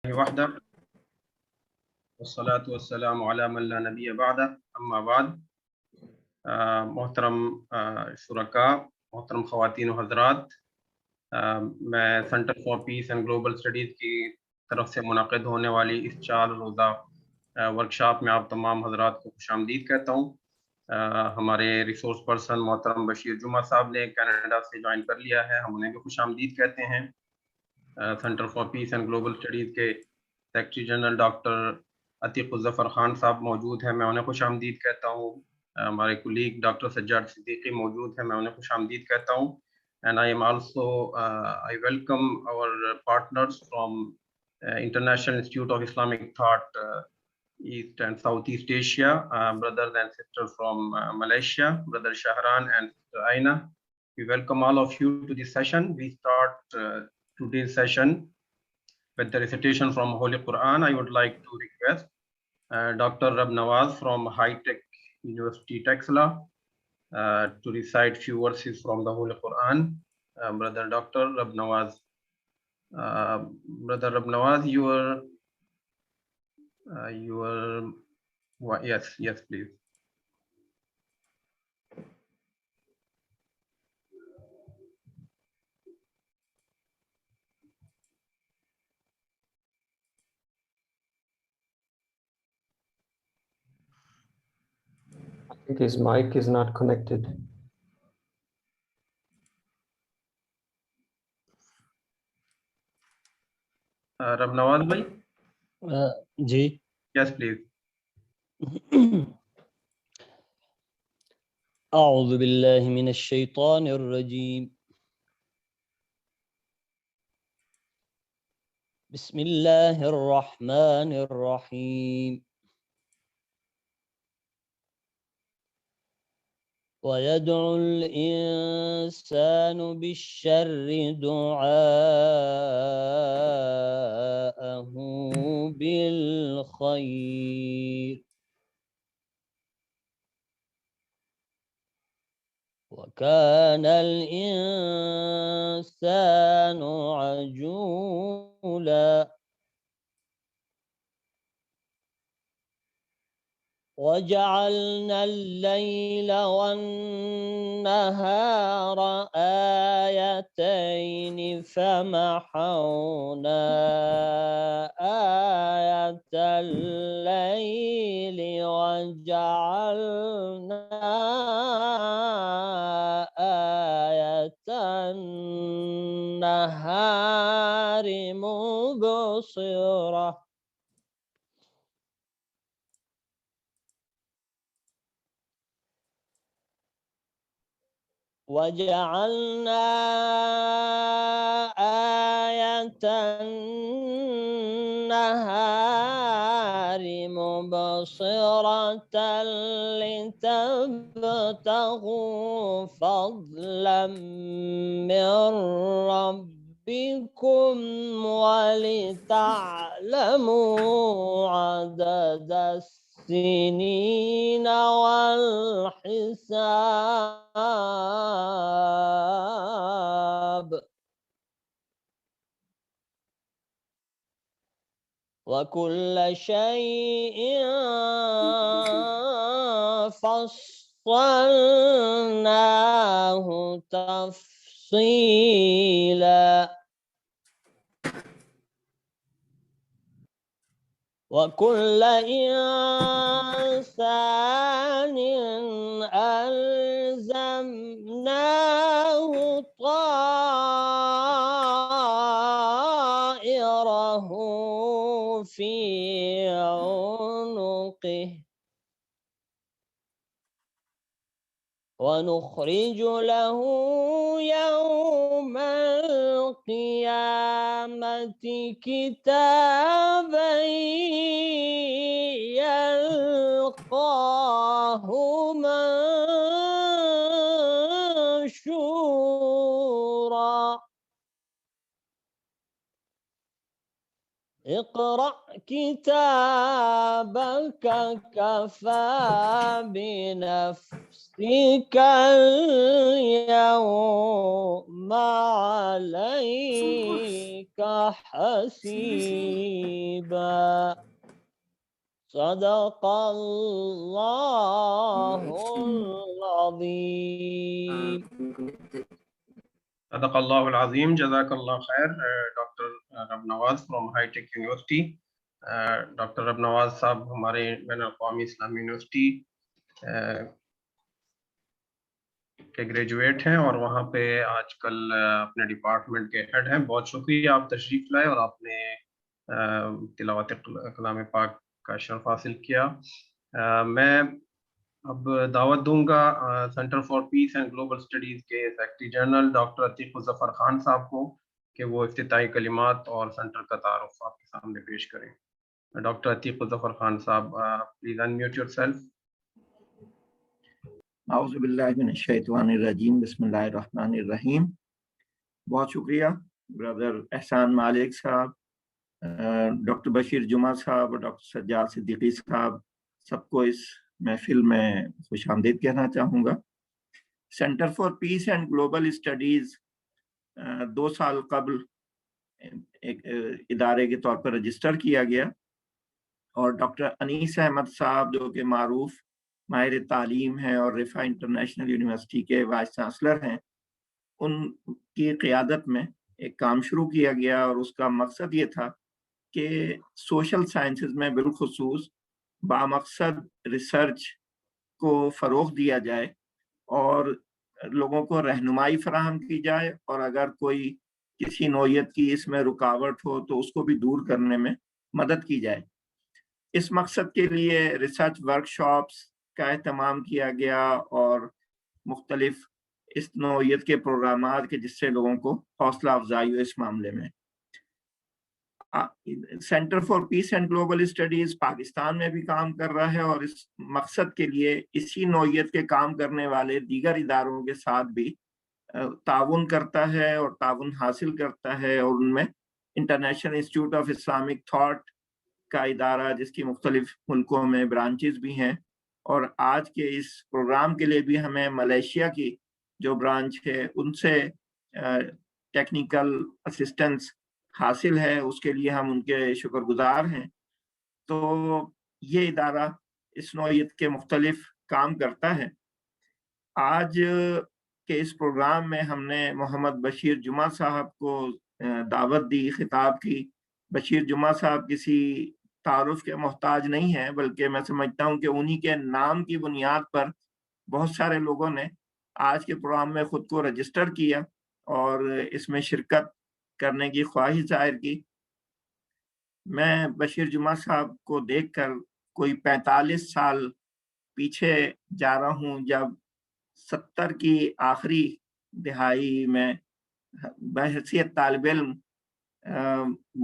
وحده والصلاة والسلام على من لا نبی بعد اما بعد. محترم شرکا، محترم خواتین و حضرات، میں centre for peace and global studies کی طرف سے منعقد ہونے والی اس 4 روزہ ورکشاپ میں آپ تمام حضرات کو خوش آمدید کہتا ہوں. ہمارے ریسورس پرسن محترم بشیر جمعہ صاحب نے کینیڈا سے جوائن کر لیا ہے، ہم انہیں بھی خوش آمدید کہتے ہیں. Centre for peace and global studies کے secretary general doctor Atiq uz-Zafar Khan Sahib موجود ہیں، میں انہیں خوش آمدید کہتا ہوں. ہمارے کولیگ ڈاکٹر سجاد صدیقی موجود ہیں، میں انہیں خوش آمدید کہتا ہوں. And I am also I welcome our partners from International Institute of Islamic Thought East and Southeast Asia, brothers and sisters from Malaysia, Brother Shahran and Sister Aina. We welcome all of you to this session. We start today's session with the recitation from Holy Quran. I would like to request Dr. Rab Nawaz from High Tech University, Texla, to recite few verses from the Holy Quran. Brother Dr. Rab Nawaz. Brother Rab Nawaz, yes, please. I think his mic is not connected. Rab Nawaz bhai? جی. Yes, please. اعوذ باللہ من الشیطان الرجیم. بسم اللہ الرحمن الرحیم. وَيَدْعُ الْإِنسَانُ بِالشَّرِّ دُعَاءَهُ بِالْخَيْرِ وَكَانَ الْإِنسَانُ عَجُولًا. وَجَعَلْنَا اللَّيْلَ وَالنَّهَارَ آيَتَيْنِ فَمَحَوْنَا آيَةَ اللَّيْلِ وَجَعَلْنَا آيَةَ النَّهَارِ مُبْصِرَةً وَجَعَلْنَا آيَةَ النَّهَارِ مُبْصِرَةً لِتَبْتَغُوا فَضْلًا مِّن رَّبِّكُمْ وَلِتَعْلَمُوا عَدَدَ السِّنِينَ وَالْحِسَابَ وَكُلَّ شَيْءٍ فَصَّلْنَاهُ تَفْصِيلًا. وَكُلَّ إِنسَانٍ أَلْزَمْنَاهُ طَائِرَهُ فِي عُنُقِهِ وَنُخْرِجُ لَهُ يَوْمَ الْقِيَامَةِ كِتَابًا يَلْقَاهُ مَنشُورًا. اقرأ كتابك كفى بنفسك اليوم عليك حسيبا صدق الله العظيم. صدق اللہ العظیم. جزاک اللہ خیر. Doctor Rab Nawaz from high tech university. Doctor Rab Nawaz صاحب ہمارے بین الاقوامی اسلامی یونیورسٹی کے گریجویٹ ہیں اور وہاں پہ آج کل اپنے ڈپارٹمنٹ کے ہیڈ ہیں. بہت شکریہ آپ تشریف لائے اور آپ نے تلاوت کلام پاک کا شرف حاصل کیا. میں اب دعوت دوں گا centre for peace and global studies کے secretary general doctor Atiq uz-Zafar Khan Sahib کو کہ وہ افتتاحی کلمات اور سینٹر کا تعارف آپ کے سامنے پیش کریں. ڈاکٹر عتیق الظفر خان صاحب, پلیز انمیوٹ یور سیلف. اعوذ باللہ من الشیطان الرجیم. بسم اللہ الرحمن الرحیم. بہت شکریہ برادر احسان مالک صاحب, ڈاکٹر بشیر جمعہ صاحب اور ڈاکٹر سجاد صدیقی صاحب, سب کو اس محفل میں خوش آمدید کہنا چاہوں گا. Centre for peace and global studies 2 سال قبل ایک ادارے کے طور پر رجسٹر کیا گیا اور ڈاکٹر انیس احمد صاحب جو کہ معروف ماہر تعلیم ہیں اور رفا انٹرنیشنل یونیورسٹی کے وائس چانسلر ہیں, ان کی قیادت میں ایک کام شروع کیا گیا اور اس کا مقصد یہ تھا کہ سوشل سائنسز میں بالخصوص بامقصد ریسرچ کو فروغ دیا جائے اور لوگوں کو رہنمائی فراہم کی جائے, اور اگر کوئی کسی نوعیت کی اس میں رکاوٹ ہو تو اس کو بھی دور کرنے میں مدد کی جائے. اس مقصد کے لیے ریسرچ ورکشاپس کا اہتمام کیا گیا اور مختلف اس نوعیت کے پروگرامات کے جس سے لوگوں کو حوصلہ افزائی ہو اس معاملے میں. Centre for peace and global studies Pakistan میں بھی کام کر رہا ہے اور اس مقصد کے لیے اسی نوعیت کے کام کرنے والے دیگر اداروں کے ساتھ بھی تعاون کرتا ہے اور تعاون حاصل کرتا ہے, اور ان میں international Institute of Islamic thought کا ادارہ جس کی مختلف ملکوں میں برانچز بھی ہیں, اور آج کے اس پروگرام کے لیے بھی ہمیں ملیشیا کی جو برانچ ہے ان سے ٹیکنیکل اسسٹنس حاصل ہے, اس کے لیے ہم ان کے شکر گزار ہیں. تو یہ ادارہ اس نوعیت کے مختلف کام کرتا ہے. آج کے اس پروگرام میں ہم نے محمد بشیر جمعہ صاحب کو دعوت دی, خطاب کی. بشیر جمعہ صاحب کسی تعارف کے محتاج نہیں ہے, بلکہ میں سمجھتا ہوں کہ انہی کے نام کی بنیاد پر بہت سارے لوگوں نے آج کے پروگرام میں خود کو رجسٹر کیا اور اس میں شرکت کرنے کی خواہش ظاہر کی. میں بشیر جمعہ صاحب کو دیکھ کر کوئی 45 سال پیچھے جا رہا ہوں, جب 70 کی آخری دہائی میں بحیثیت طالب علم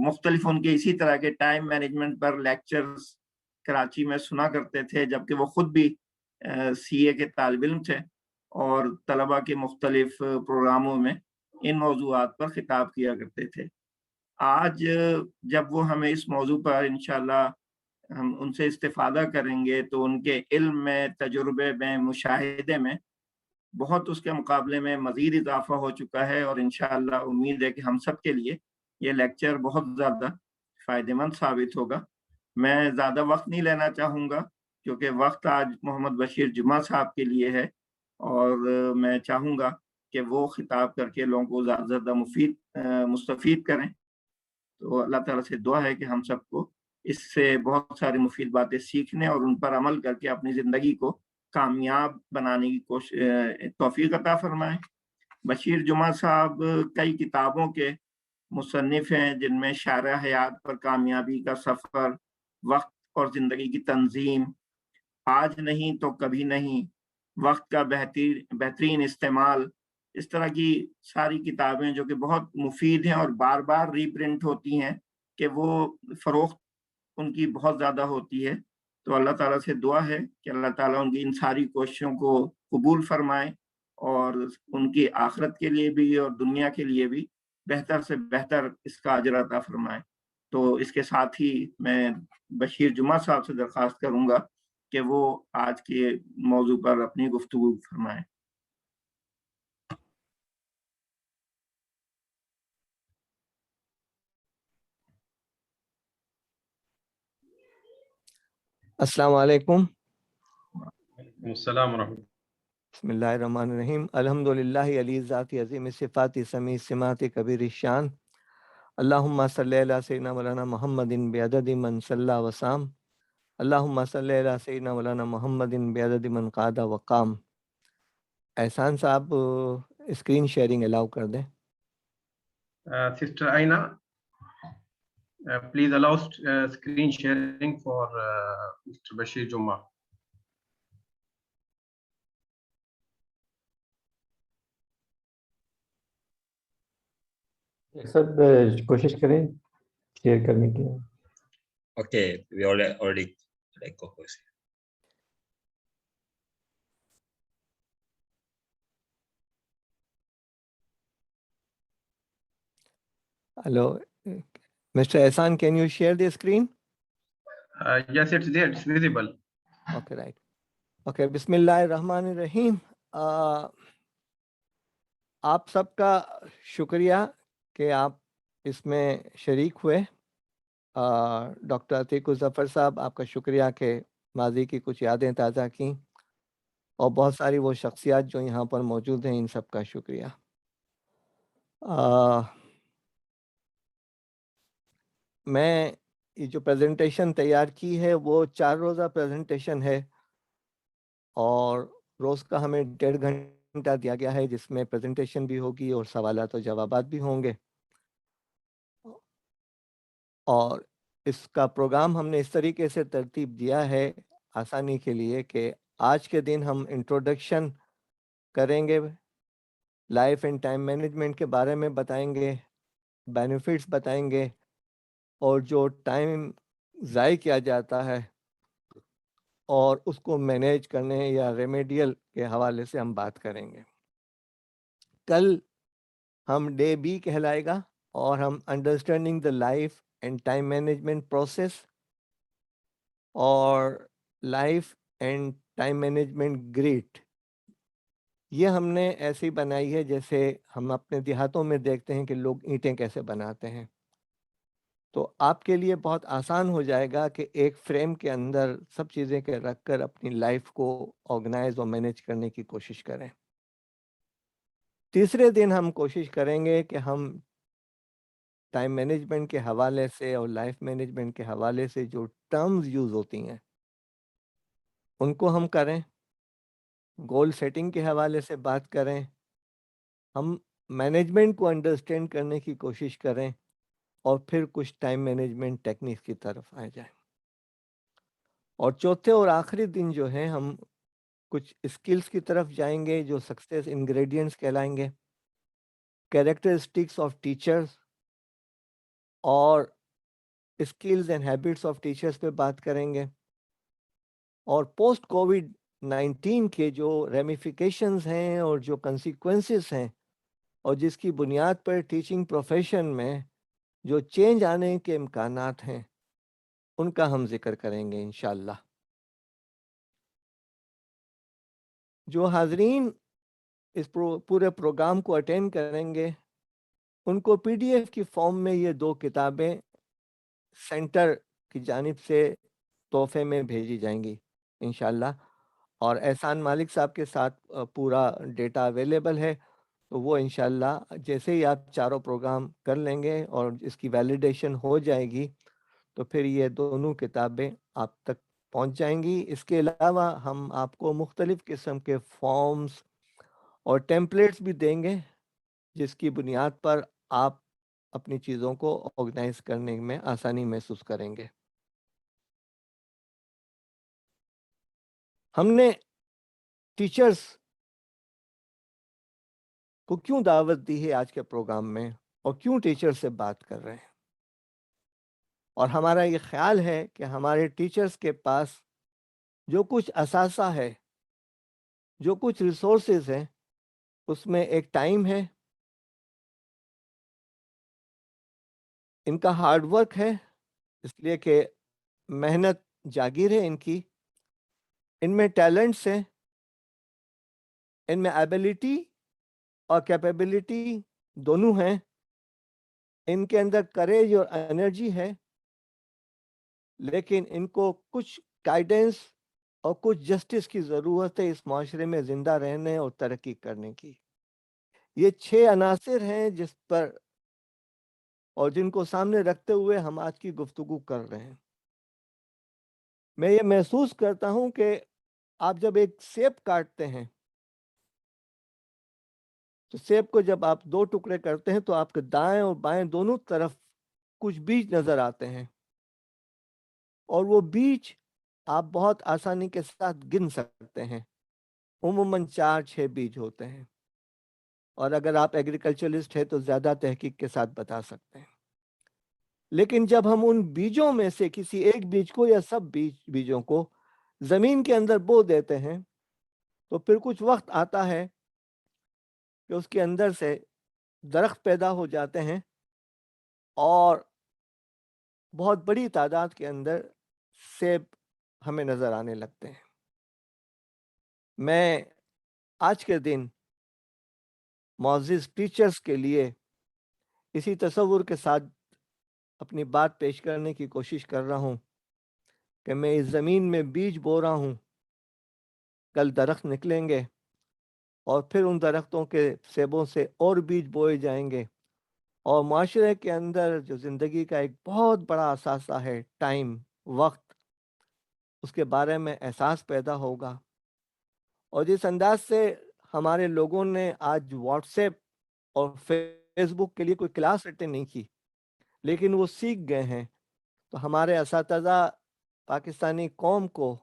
مختلف ان کے اسی طرح کے ٹائم مینجمنٹ پر لیکچرز کراچی میں سنا کرتے تھے, جبکہ وہ خود بھی سی اے کے طالب علم تھے اور طلبہ کے مختلف پروگراموں میں ان موضوعات پر خطاب کیا کرتے تھے. آج جب وہ ہمیں اس موضوع پر انشاءاللہ ہم ان سے استفادہ کریں گے تو ان کے علم میں, تجربے میں, مشاہدے میں بہت اس کے مقابلے میں مزید اضافہ ہو چکا ہے, اور انشاءاللہ امید ہے کہ ہم سب کے لیے یہ لیکچر بہت زیادہ فائدہ مند ثابت ہوگا. میں زیادہ وقت نہیں لینا چاہوں گا کیونکہ وقت آج محمد بشیر جمعہ صاحب کے لیے ہے, اور میں چاہوں گا کہ وہ خطاب کر کے لوگوں کو زیادہ زیادہ مستفید کریں. تو اللہ تعالیٰ سے دعا ہے کہ ہم سب کو اس سے بہت ساری مفید باتیں سیکھنے اور ان پر عمل کر کے اپنی زندگی کو کامیاب بنانے کی توفیق عطا فرمائیں. بشیر جمعہ صاحب کئی کتابوں کے مصنف ہیں, جن میں شارع حیات پر کامیابی کا سفر, وقت اور زندگی کی تنظیم, آج نہیں تو کبھی نہیں, وقت کا بہترین استعمال, اس طرح کی ساری کتابیں جو کہ بہت مفید ہیں اور بار بار ری پرنٹ ہوتی ہیں کہ وہ فروخت ان کی بہت زیادہ ہوتی ہے. تو اللہ تعالیٰ سے دعا ہے کہ اللہ تعالیٰ ان کی ان ساری کوششوں کو قبول فرمائے اور ان کی آخرت کے لیے بھی اور دنیا کے لیے بھی بہتر سے بہتر اس کا اجر عطا فرمائے. تو اس کے ساتھ ہی میں بشیر جمعہ صاحب سے درخواست کروں گا کہ وہ آج کے موضوع پر اپنی گفتگو فرمائیں۔ السلام علیکم۔ السلام ورحمۃ بسم اللہ الرحمن الرحیم۔ الحمد للہ علی ذات عظیم صفات سمیع سمات کبیر الشان، اللہم صلی علی سیدنا مولانا محمد بعدد من صلی وسام، اللہم صلی علی سیدنا مولانا محمد بعدد من قعد وقام۔ احسان صاحب اسکرین شیئرنگ الاؤ کر دیں۔ سسٹر آئینہ please allow screen sharing for Mr. Bashir Jumma. سب کوشش کریں شیئر کرنے کی۔ Okay, we already like course. Hello, Mr. Ehsan, can you share the screen? Yes, it's there, it's visible. Okay, right. Okay, بسم اللہ الرحمن الرحیم۔ آپ سب کا شکریہ کہ آپ اس میں شریک ہوئے۔ ڈاکٹر عتیق الظفر صاحب، آپ کا شکریہ کہ ماضی کی کچھ یادیں تازہ کیں، اور بہت ساری وہ شخصیات جو یہاں پر موجود ہیں، ان سب کا شکریہ۔ میں یہ جو پریزنٹیشن تیار کی ہے وہ 4 روزہ پریزنٹیشن ہے، اور روز کا ہمیں 1.5 گھنٹہ دیا گیا ہے، جس میں پریزنٹیشن بھی ہوگی اور سوالات و جوابات بھی ہوں گے۔ اور اس کا پروگرام ہم نے اس طریقے سے ترتیب دیا ہے آسانی کے لیے کہ آج کے دن ہم انٹروڈکشن کریں گے، لائف اینڈ ٹائم مینجمنٹ کے بارے میں بتائیں گے، بینیفٹس بتائیں گے، اور جو ٹائم ضائع کیا جاتا ہے اور اس کو مینیج کرنے یا ریمیڈیل کے حوالے سے ہم بات کریں گے۔ کل ہم ڈے بی کہلائے گا، اور ہم understanding the life and time management process اور life and time management grade, یہ ہم نے ایسی بنائی ہے جیسے ہم اپنے دیہاتوں میں دیکھتے ہیں کہ لوگ اینٹیں کیسے بناتے ہیں۔ تو آپ کے لیے بہت آسان ہو جائے گا کہ ایک فریم کے اندر سب چیزیں کے رکھ کر اپنی لائف کو آرگنائز اور مینیج کرنے کی کوشش کریں۔ تیسرے دن ہم کوشش کریں گے کہ ہم ٹائم مینجمنٹ کے حوالے سے اور لائف مینجمنٹ کے حوالے سے جو ٹرمز یوز ہوتی ہیں ان کو ہم کریں، گول سیٹنگ کے حوالے سے بات کریں، ہم مینجمنٹ کو انڈرسٹینڈ کرنے کی کوشش کریں، اور پھر کچھ ٹائم مینجمنٹ ٹیکنیکس کی طرف آ جائیں۔ اور چوتھے اور آخری دن جو ہے ہم کچھ اسکلز کی طرف جائیں گے جو سکسیس انگریڈینٹس کہلائیں گے، کیریکٹرسٹکس آف ٹیچرز اور skills and habits of teachers پہ بات کریں گے، اور پوسٹ کووڈ-19 کے جو ریمیفیکیشنز ہیں اور جو کنسیکوینسز ہیں، اور جس کی بنیاد پر ٹیچنگ پروفیشن میں جو چینج آنے کے امکانات ہیں، ان کا ہم ذکر کریں گے انشاءاللہ۔ جو حاضرین اس پورے پروگرام کو اٹینڈ کریں گے ان کو پی ڈی ایف کی فارم میں یہ 2 کتابیں سینٹر کی جانب سے تحفے میں بھیجی جائیں گی انشاءاللہ، اور احسان مالک صاحب کے ساتھ پورا ڈیٹا اویلیبل ہے، تو وہ انشاءاللہ جیسے ہی آپ چاروں پروگرام کر لیں گے اور اس کی ویلیڈیشن ہو جائے گی تو پھر یہ دونوں کتابیں آپ تک پہنچ جائیں گی۔ اس کے علاوہ ہم آپ کو مختلف قسم کے فارمز اور ٹیمپلیٹس بھی دیں گے جس کی بنیاد پر آپ اپنی چیزوں کو آرگنائز کرنے میں آسانی محسوس کریں گے۔ ہم نے ٹیچرز کو کیوں دعوت دی ہے آج کے پروگرام میں، اور کیوں ٹیچر سے بات کر رہے ہیں، اور ہمارا یہ خیال ہے کہ ہمارے ٹیچرز کے پاس جو کچھ اثاثہ ہے، جو کچھ ریسورسز ہیں، اس میں ایک ٹائم ہے، ان کا ہارڈ ورک ہے، اس لیے کہ محنت جاگیر ہے ان کی، ان میں ٹیلنٹس ہیں، ان میں ایبلٹی اور کیپیبلٹی دونوں ہیں، ان کے اندر کریج اور انرجی ہے، لیکن ان کو کچھ گائیڈنس اور کچھ جسٹس کی ضرورت ہے اس معاشرے میں زندہ رہنے اور ترقی کرنے کی۔ یہ 6 عناصر ہیں جس پر اور جن کو سامنے رکھتے ہوئے ہم آج کی گفتگو کر رہے ہیں۔ میں یہ محسوس کرتا ہوں کہ آپ جب ایک سیب کاٹتے ہیں تو سیب کو جب آپ 2 ٹکڑے کرتے ہیں تو آپ کے دائیں اور بائیں دونوں طرف کچھ بیج نظر آتے ہیں، اور وہ بیج آپ بہت آسانی کے ساتھ گن سکتے ہیں، عموماً 4-6 بیج ہوتے ہیں، اور اگر آپ ایگریکلچرسٹ ہیں تو زیادہ تحقیق کے ساتھ بتا سکتے ہیں۔ لیکن جب ہم ان بیجوں میں سے کسی ایک بیج کو یا سب بیجوں کو زمین کے اندر بو دیتے ہیں تو پھر کچھ وقت آتا ہے کہ اس کے اندر سے درخت پیدا ہو جاتے ہیں اور بہت بڑی تعداد کے اندر سیب ہمیں نظر آنے لگتے ہیں۔ میں آج کے دن معزز ٹیچرز کے لیے اسی تصور کے ساتھ اپنی بات پیش کرنے کی کوشش کر رہا ہوں کہ میں اس زمین میں بیج بو رہا ہوں، کل درخت نکلیں گے اور پھر ان درختوں کے سیبوں سے اور بیج بوئے جائیں گے، اور معاشرے کے اندر جو زندگی کا ایک بہت بڑا اثاثہ ہے ٹائم، وقت، اس کے بارے میں احساس پیدا ہوگا۔ اور جس انداز سے ہمارے لوگوں نے آج واٹس ایپ اور فیس بک کے لیے کوئی کلاس اٹینڈ نہیں کی لیکن وہ سیکھ گئے ہیں، تو ہمارے اساتذہ پاکستانی قوم کو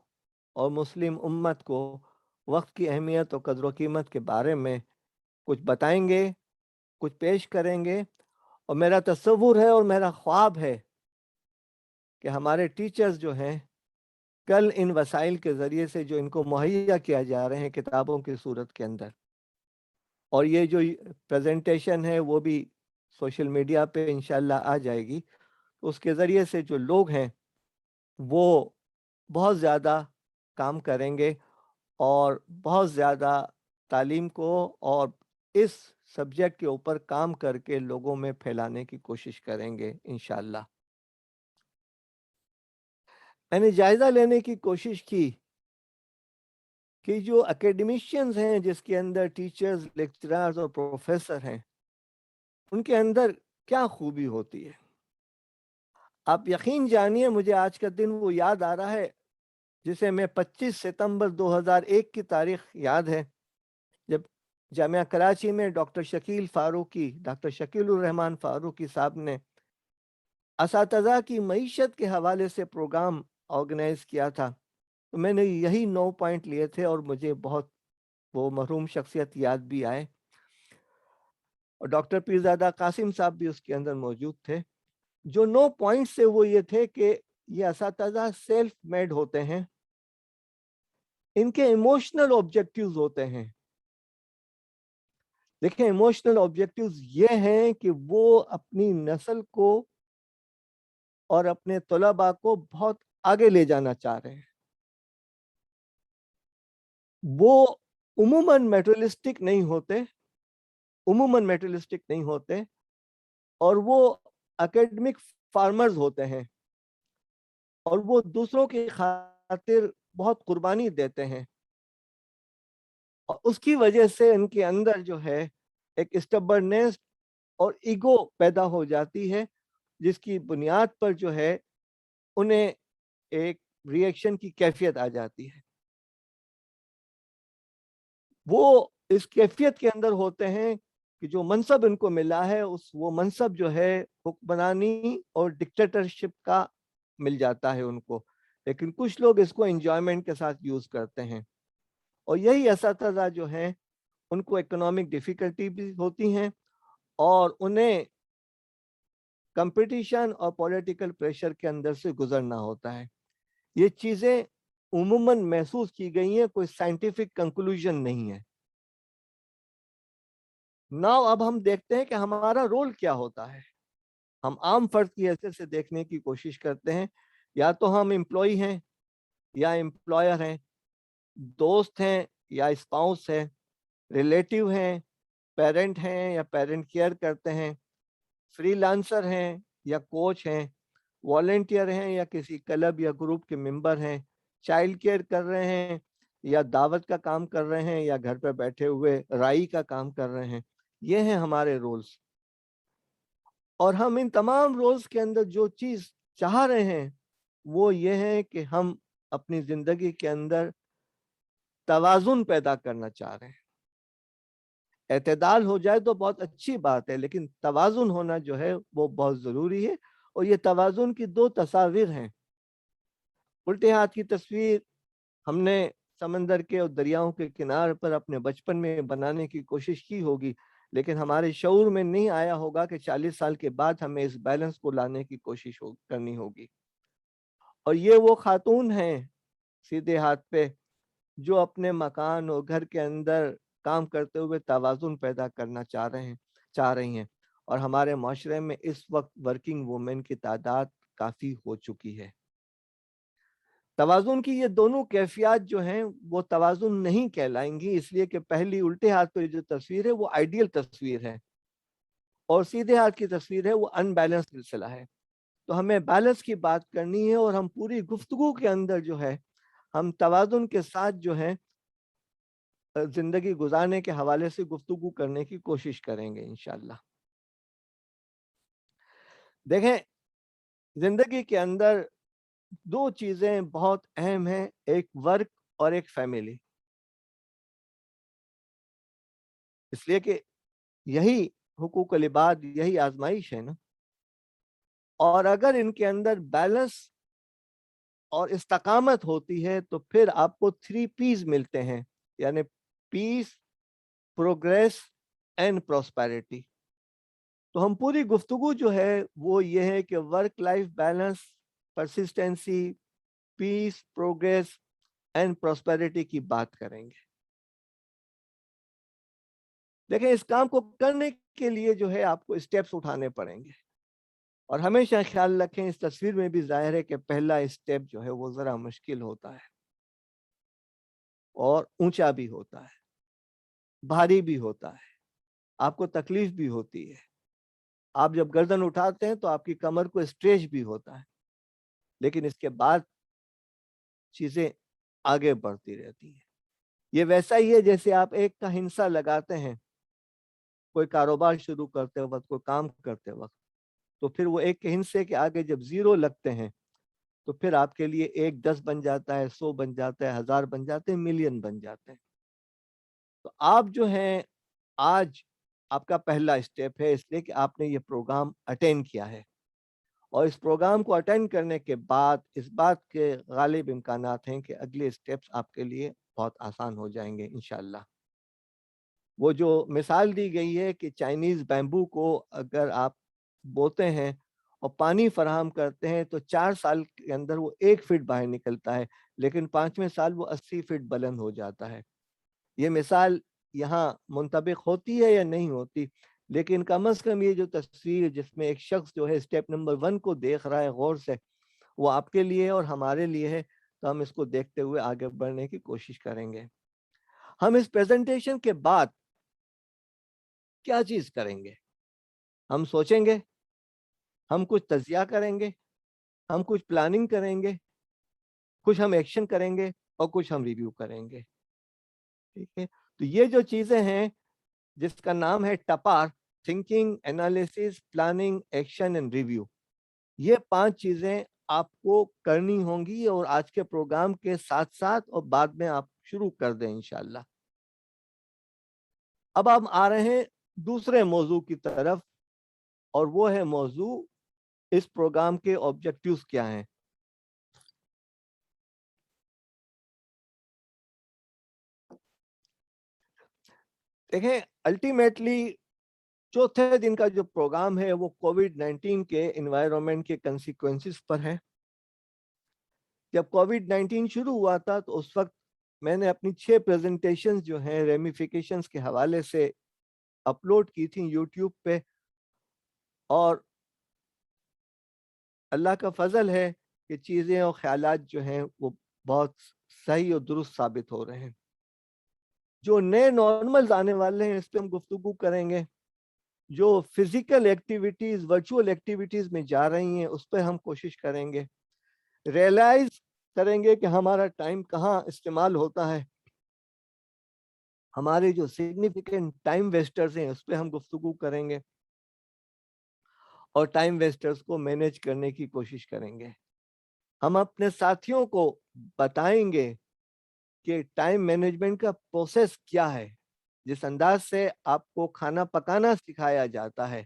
اور مسلم امت کو وقت کی اہمیت اور قدر و قیمت کے بارے میں کچھ بتائیں گے، کچھ پیش کریں گے، اور میرا تصور ہے اور میرا خواب ہے کہ ہمارے ٹیچرز جو ہیں کل ان وسائل کے ذریعے سے جو ان کو مہیا کیا جا رہے ہیں کتابوں کی صورت کے اندر، اور یہ جو پریزنٹیشن ہے وہ بھی سوشل میڈیا پہ انشاءاللہ آ جائے گی، اس کے ذریعے سے جو لوگ ہیں وہ بہت زیادہ کام کریں گے اور بہت زیادہ تعلیم کو اور اس سبجیکٹ کے اوپر کام کر کے لوگوں میں پھیلانے کی کوشش کریں گے انشاءاللہ۔ میں نے جائزہ لینے کی کوشش کی کہ جو اکیڈمیشینز ہیں جس کے اندر ٹیچرز، لیکچررز اور پروفیسر ہیں، ان کے اندر کیا خوبی ہوتی ہے۔ آپ یقین جانیے مجھے آج کا دن وہ یاد آ رہا ہے جسے میں 25 ستمبر 2001 کی تاریخ یاد ہے، جب جامعہ کراچی میں ڈاکٹر شکیل الرحمان فاروقی صاحب نے اساتذہ کی معیشت کے حوالے سے پروگرام آرگنائز کیا تھا، تو میں نے یہی 9 پوائنٹ لیے تھے اور مجھے بہت وہ مرحوم شخصیت یاد بھی آئے، اور ڈاکٹر پیرزادہ قاسم صاحب بھی اس کے اندر موجود تھے۔ جو 9 پوائنٹ سے وہ یہ تھے کہ یہ اساتذہ سیلف میڈ ہوتے ہیں، ان کے ایموشنل آبجیکٹیوز ہوتے ہیں۔ دیکھیں ایموشنل آبجیکٹیوز یہ ہیں کہ وہ اپنی نسل کو اور اپنے طلباء کو بہت آگے لے جانا چاہ رہے ہیں۔ وہ عموماً میٹریلسٹک نہیں ہوتے اور وہ اکیڈمک فارمرز ہوتے ہیں، اور وہ دوسروں کی خاطر بہت قربانی دیتے ہیں، اور اس کی وجہ سے ان کے اندر جو ہے ایک اسٹبرنس اور ایگو پیدا ہو جاتی ہے، جس کی بنیاد پر جو ہے انہیں ایک ریئیکشن کی کیفیت آ جاتی ہے۔ وہ اس کیفیت کے اندر ہوتے ہیں کہ جو منصب ان کو ملا ہے وہ منصب جو ہے حکمرانی اور ڈکٹیٹرشپ کا مل جاتا ہے ان کو، لیکن کچھ لوگ اس کو انجوائمنٹ کے ساتھ یوز کرتے ہیں، اور یہی اساتذہ جو ہیں ان کو اکنامک ڈیفیکلٹی بھی ہوتی ہیں اور انہیں کمپٹیشن اور پولیٹیکل پریشر کے اندر سے گزرنا ہوتا ہے۔ یہ چیزیں عموماً محسوس کی گئی ہیں، کوئی سائنٹیفک کنکلوژن نہیں ہے۔ اب ہم دیکھتے ہیں کہ ہمارا رول کیا ہوتا ہے۔ हम आम फर्द की हैसियत से देखने की कोशिश करते हैं, या तो हम एम्प्लॉय हैं या एम्प्लॉयर हैं, दोस्त हैं या स्पाउस है, रिलेटिव हैं, पेरेंट हैं या पेरेंट केयर करते हैं, फ्रीलांसर हैं या कोच हैं, वॉलंटियर हैं या किसी क्लब या ग्रुप के मेंबर हैं, चाइल्ड केयर कर रहे हैं या दावत का काम कर रहे हैं या घर पे बैठे हुए राई का काम कर रहे हैं। ये हैं हमारे रोल्स। और हम इन तमाम रोल्स के अंदर जो चीज चाह रहे हैं वो ये है कि हम अपनी जिंदगी के अंदर तवाजुन पैदा करना चाह रहे हैं। एतदाल हो जाए तो बहुत अच्छी बात है, लेकिन तवाजुन होना जो है वो बहुत जरूरी है। और ये तवाजुन की दो तस्वीर हैं। उल्टे हाथ की तस्वीर हमने समंदर के और दरियाओं के किनारे पर अपने बचपन में बनाने की कोशिश की होगी, लेकिन हमारे शऊर में नहीं आया होगा कि 40 साल के बाद हमें इस बैलेंस को लाने की कोशिश करनी होगी। और ये वो खातून हैं सीधे हाथ पे जो अपने मकान और घर के अंदर काम करते हुए तवाजुन पैदा करना चाह रही हैं। और हमारे माशरे में इस वक्त वर्किंग वुमेन की तादाद काफ़ी हो चुकी है। तवाजुन की ये दोनों कैफियत जो हैं वो तवाजुन नहीं कहलाएंगी, इसलिए कि पहली उल्टे हाथ पे जो तस्वीर है वो आइडियल तस्वीर है और सीधे हाथ की तस्वीर है वो अनबैलेंस सिलसिला है। तो हमें बैलेंस की बात करनी है और हम पूरी गुफ्तगू के अंदर जो है हम तवाजुन के साथ जो है जिंदगी गुजारने के हवाले से गुफ्तगू करने की कोशिश करेंगे इंशाल्लाह। देखें, जिंदगी के अंदर दो चीजें बहुत अहम हैं, एक वर्क और एक फैमिली। इसलिए कि यही हुकूकुल इबाद, यही आजमाइश है ना। और अगर इनके अंदर बैलेंस और इस्तकामत होती है तो फिर आपको 3 P's मिलते हैं, यानी पीस, प्रोग्रेस एंड प्रॉस्पेरिटी। तो हम पूरी गुफ्तगू जो है वो ये है कि work life balance, persistency, peace, progress and prosperity की बात करेंगे। देखें, इस काम को करने के लिए जो है आपको स्टेप्स उठाने पड़ेंगे और हमेशा ख्याल रखें, इस तस्वीर में भी जाहिर है कि पहला स्टेप जो है वो जरा मुश्किल होता है और ऊंचा भी होता है, भारी भी होता है, आपको तकलीफ भी होती है। आप जब गर्दन उठाते हैं तो आपकी कमर को स्ट्रेच भी होता है, लेकिन इसके बाद चीजें आगे बढ़ती रहती हैं। ये वैसा ही है जैसे आप एक का हिंसा लगाते हैं कोई कारोबार शुरू करते वक्त, कोई काम करते वक्त, तो फिर वो एक के हिंसे के आगे जब 0 लगते हैं तो फिर आपके लिए 1 10 बन जाता है, 100 बन जाता है, 1000 बन जाते हैं, मिलियन बन जाते हैं। तो आप जो हैं आज आपका पहला स्टेप है, इसलिए कि आपने ये प्रोग्राम अटेंड किया है और इस प्रोग्राम को अटेंड करने के बाद इस बात के गालिब इम्कानात हैं कि अगले स्टेप्स आपके लिए बहुत आसान हो जाएंगे इंशाल्लाह। वो जो मिसाल दी गई है कि चाइनीज बैम्बू को अगर आप बोते हैं और पानी फराहम करते हैं तो 4 साल के अंदर वो 1 फीट बाहर निकलता है, लेकिन 5वें साल वो 80 फीट बुलंद हो जाता है। ये मिसाल यहाँ मुंतबिक होती है या नहीं होती, लेकिन कम अज कम ये जो तस्वीर जिसमें एक शख्स जो है स्टेप नंबर 1 को देख रहा है गौर से, वो आपके लिए और हमारे लिए है। तो हम इसको देखते हुए आगे बढ़ने की कोशिश करेंगे। हम इस प्रेजेंटेशन के बाद क्या चीज करेंगे? हम सोचेंगे, हम कुछ तजिया करेंगे, हम कुछ प्लानिंग करेंगे, कुछ हम एक्शन करेंगे और कुछ हम रिव्यू करेंगे। ठीक है, तो ये जो चीजें हैं जिसका नाम है topper, thinking, analysis, planning, action and review, ये 5 चीजें आपको करनी होंगी और आज के प्रोग्राम के साथ साथ और बाद में आप शुरू कर दें इंशाल्लाह। अब हम आ रहे हैं दूसरे मौजू की तरफ और वो है मौजू इस प्रोग्राम के ऑब्जेक्टिव्स क्या हैं। देखें, अल्टीमेटली चौथे दिन का जो प्रोग्राम है वो कोविड-19 के एनवायरनमेंट के कंसिक्वेंसेस पर है। जब कोविड-19 शुरू हुआ था तो उस वक्त मैंने अपनी 6 प्रेजेंटेशंस जो हैं रेमिफिकेशंस के हवाले से अपलोड की थी यूट्यूब पे और اللہ کا فضل ہے کہ چیزیں اور خیالات جو ہیں وہ بہت صحیح اور درست ثابت ہو رہے ہیں. جو نئے نارملز آنے والے ہیں اس پہ ہم گفتگو کریں گے. جو فزیکل ایکٹیویٹیز ورچوئل ایکٹیویٹیز میں جا رہی ہیں اس پہ ہم کوشش کریں گے. ریئلائز کریں گے کہ ہمارا ٹائم کہاں استعمال ہوتا ہے. ہمارے جو سگنیفیکنٹ ٹائم ویسٹرز ہیں اس پہ ہم گفتگو کریں گے اور ٹائم ویسٹرز کو مینیج کرنے کی کوشش کریں گے. ہم اپنے ساتھیوں کو بتائیں گے کہ ٹائم مینجمنٹ کا پروسیس کیا ہے. جس انداز سے آپ کو کھانا پکانا سکھایا جاتا ہے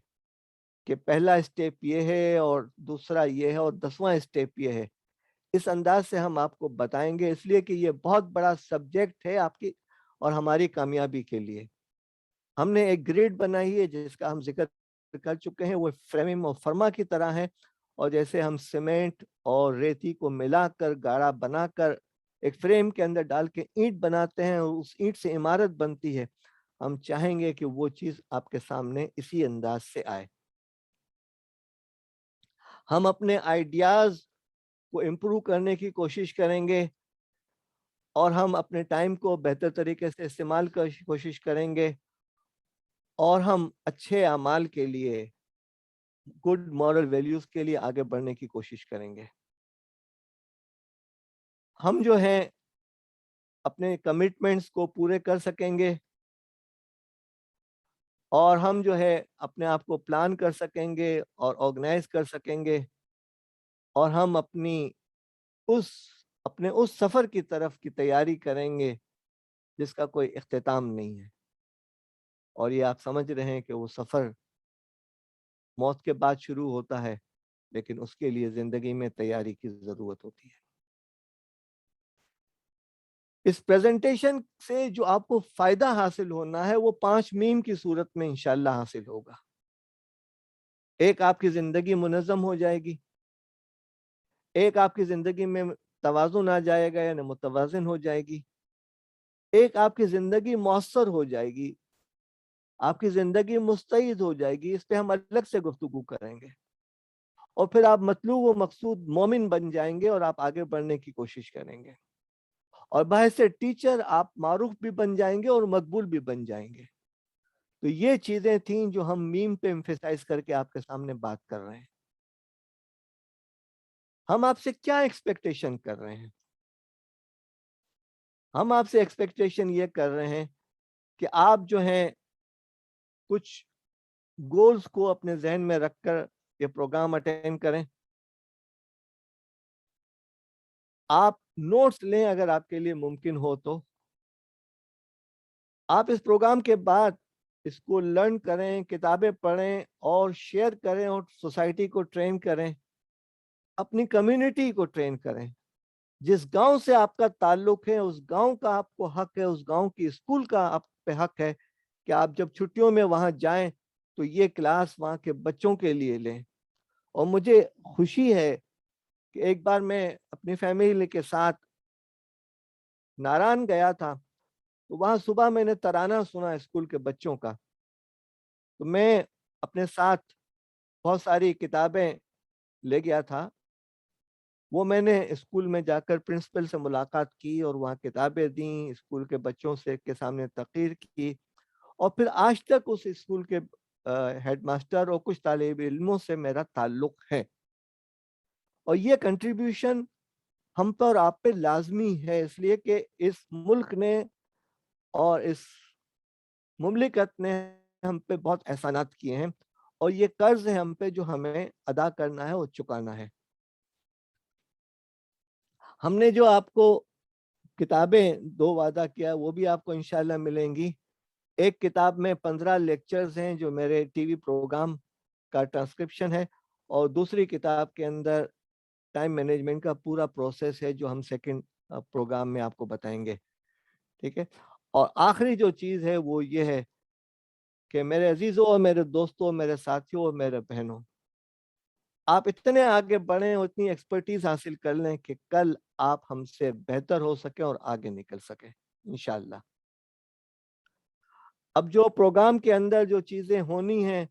کہ پہلا اسٹیپ یہ ہے اور دوسرا یہ ہے اور 10واں اسٹیپ یہ ہے, اس انداز سے ہم آپ کو بتائیں گے, اس لیے کہ یہ بہت بڑا سبجیکٹ ہے آپ کی اور ہماری کامیابی کے لیے. ہم نے ایک گریڈ بنائی ہے جس کا ہم ذکر کر چکے ہیں, وہ فریم اور فرما کی طرح ہے, اور جیسے ہم سیمنٹ اور ریتی کو ملا کر گاڑا بنا کر ایک فریم کے اندر ڈال کے اینٹ بناتے ہیں اور اس اینٹ سے عمارت بنتی ہے, ہم چاہیں گے کہ وہ چیز آپ کے سامنے اسی انداز سے آئے. ہم اپنے آئیڈیاز کو امپروو کرنے کی کوشش کریں گے اور ہم اپنے ٹائم کو بہتر طریقے سے استعمال کی کوشش کریں گے, اور ہم اچھے اعمال کے لیے, گڈ مورل ویلیوز کے لیے آگے بڑھنے کی کوشش کریں گے. ہم جو ہیں اپنے کمٹمنٹس کو پورے کر سکیں گے اور ہم جو ہے اپنے آپ کو پلان کر سکیں گے اور آرگنائز کر سکیں گے, اور ہم اپنے اس سفر کی طرف کی تیاری کریں گے جس کا کوئی اختتام نہیں ہے. اور یہ آپ سمجھ رہے ہیں کہ وہ سفر موت کے بعد شروع ہوتا ہے, لیکن اس کے لیے زندگی میں تیاری کی ضرورت ہوتی ہے. اس پریزنٹیشن سے جو آپ کو فائدہ حاصل ہونا ہے وہ 5 میم کی صورت میں انشاءاللہ حاصل ہوگا. ایک, آپ کی زندگی منظم ہو جائے گی. ایک, آپ کی زندگی میں توازن آ جائے گا یعنی متوازن ہو جائے گی. ایک, آپ کی زندگی مؤثر ہو جائے گی, آپ کی زندگی مستعد ہو جائے گی. اس پہ ہم الگ سے گفتگو کریں گے. اور پھر آپ مطلوب و مقصود مومن بن جائیں گے اور آپ آگے بڑھنے کی کوشش کریں گے, اور باعث ٹیچر آپ معروف بھی بن جائیں گے اور مقبول بھی بن جائیں گے. تو یہ چیزیں تھیں جو ہم میم پہ ایمفیسائز کر کے آپ کے سامنے بات کر رہے ہیں. ہم آپ سے کیا ایکسپیکٹیشن کر رہے ہیں؟ ہم آپ سے ایکسپیکٹیشن یہ کر رہے ہیں کہ آپ جو ہیں کچھ گولز کو اپنے ذہن میں رکھ کر یہ پروگرام اٹینڈ کریں. آپ نوٹس لیں اگر آپ کے لیے ممکن ہو تو. آپ اس پروگرام کے بعد اس کو لرن کریں, کتابیں پڑھیں اور شیئر کریں اور سوسائٹی کو ٹرین کریں, اپنی کمیونٹی کو ٹرین کریں. جس گاؤں سے آپ کا تعلق ہے اس گاؤں کا آپ کو حق ہے, اس گاؤں کی اسکول کا آپ پہ حق ہے کہ آپ جب چھٹیوں میں وہاں جائیں تو یہ کلاس وہاں کے بچوں کے لیے لیں. اور مجھے خوشی ہے کہ ایک بار میں اپنی فیملی کے ساتھ ناران گیا تھا, تو وہاں صبح میں نے ترانہ سنا اسکول کے بچوں کا. تو میں اپنے ساتھ بہت ساری کتابیں لے گیا تھا. وہ میں نے اسکول میں جا کر پرنسپل سے ملاقات کی اور وہاں کتابیں دیں, اسکول کے بچوں سے کے سامنے تقریر کی, اور پھر آج تک اس اسکول کے ہیڈ ماسٹر اور کچھ طالب علموں سے میرا تعلق ہے. اور یہ کنٹریبیوشن ہم پر اور آپ پہ لازمی ہے, اس لیے کہ اس ملک نے اور اس مملکت نے ہم پہ بہت احسانات کیے ہیں, اور یہ قرض ہے ہم پہ جو ہمیں ادا کرنا ہے اور چکانا ہے. ہم نے جو آپ کو کتابیں 2 وعدہ کیا وہ بھی آپ کو انشاءاللہ ملیں گی. ایک کتاب میں 15 لیکچرز ہیں جو میرے ٹی وی پروگرام کا ٹرانسکرپشن ہے, اور دوسری کتاب کے اندر ٹائم مینجمنٹ کا پورا پروسیس ہے جو ہم سیکنڈ پروگرام میں آپ کو بتائیں گے. ٹھیک ہے. اور آخری جو چیز ہے وہ یہ ہے کہ میرے عزیزوں اور میرے دوستوں, میرے ساتھیوں اور میرے بہنوں, آپ اتنے آگے بڑھیں اور اتنی ایکسپرٹیز حاصل کر لیں کہ کل آپ ہم سے بہتر ہو سکیں اور آگے نکل سکیں انشاءاللہ. اب جو پروگرام کے اندر جو چیزیں ہونی ہیں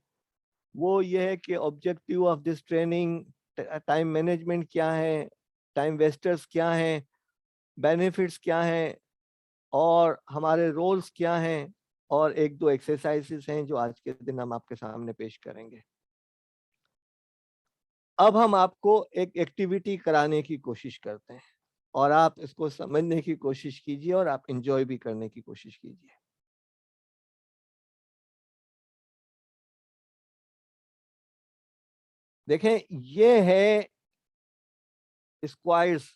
وہ یہ ہے کہ objective of this training time management क्या है, टाइम वेस्टर्स क्या हैं, बेनिफिट्स क्या हैं, और हमारे रोल्स क्या हैं, और एक दो एक्सरसाइजेस हैं जो आज के दिन हम आपके सामने पेश करेंगे। अब हम आपको एक एक्टिविटी कराने की कोशिश करते हैं और आप इसको समझने की कोशिश कीजिए और आप एंजॉय भी करने की कोशिश कीजिए। देखें, ये है स्क्वायर्स,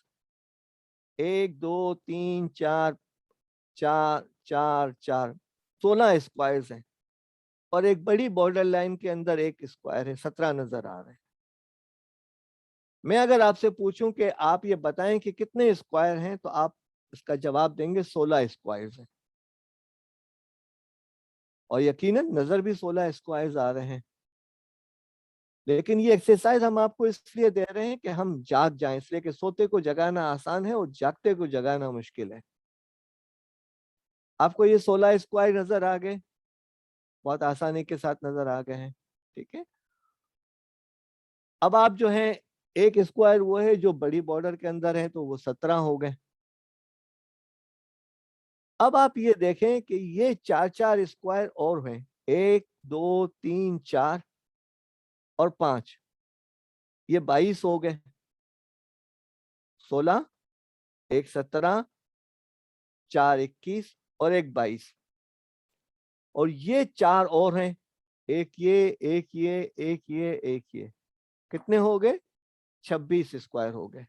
1 2 3 4 4 4 4, 16 स्क्वायर्स हैं और एक बड़ी बॉर्डर लाइन के अंदर एक स्क्वायर है, 17 नजर आ रहे हैं। मैं अगर आपसे पूछूं कि आप ये बताएं कि कितने स्क्वायर हैं, तो आप इसका जवाब देंगे 16 स्क्वायर्स हैं, और यकीनन नजर भी 16 स्क्वायर्स आ रहे हैं। लेकिन ये एक्सरसाइज हम आपको इसलिए दे रहे हैं कि हम जाग जाएं, इसलिए कि सोते को जगाना आसान है और जागते को जगाना मुश्किल है। आपको ये 16 स्क्वायर नजर आ गए, बहुत आसानी के साथ नजर आ गए हैं, ठीक है। अब आप जो है, एक स्क्वायर वो है जो बड़ी बॉर्डर के अंदर है, तो वो 17 हो गए। अब आप ये देखें कि ये 4 स्क्वायर और हैं, 1 2 3 4 और 5, ये 22 हो गए। 16, एक 17, 4 21 और एक 22, और ये 4 और हैं, एक ये एक ये एक ये एक ये, कितने हो गए? 26 स्क्वायर हो गए।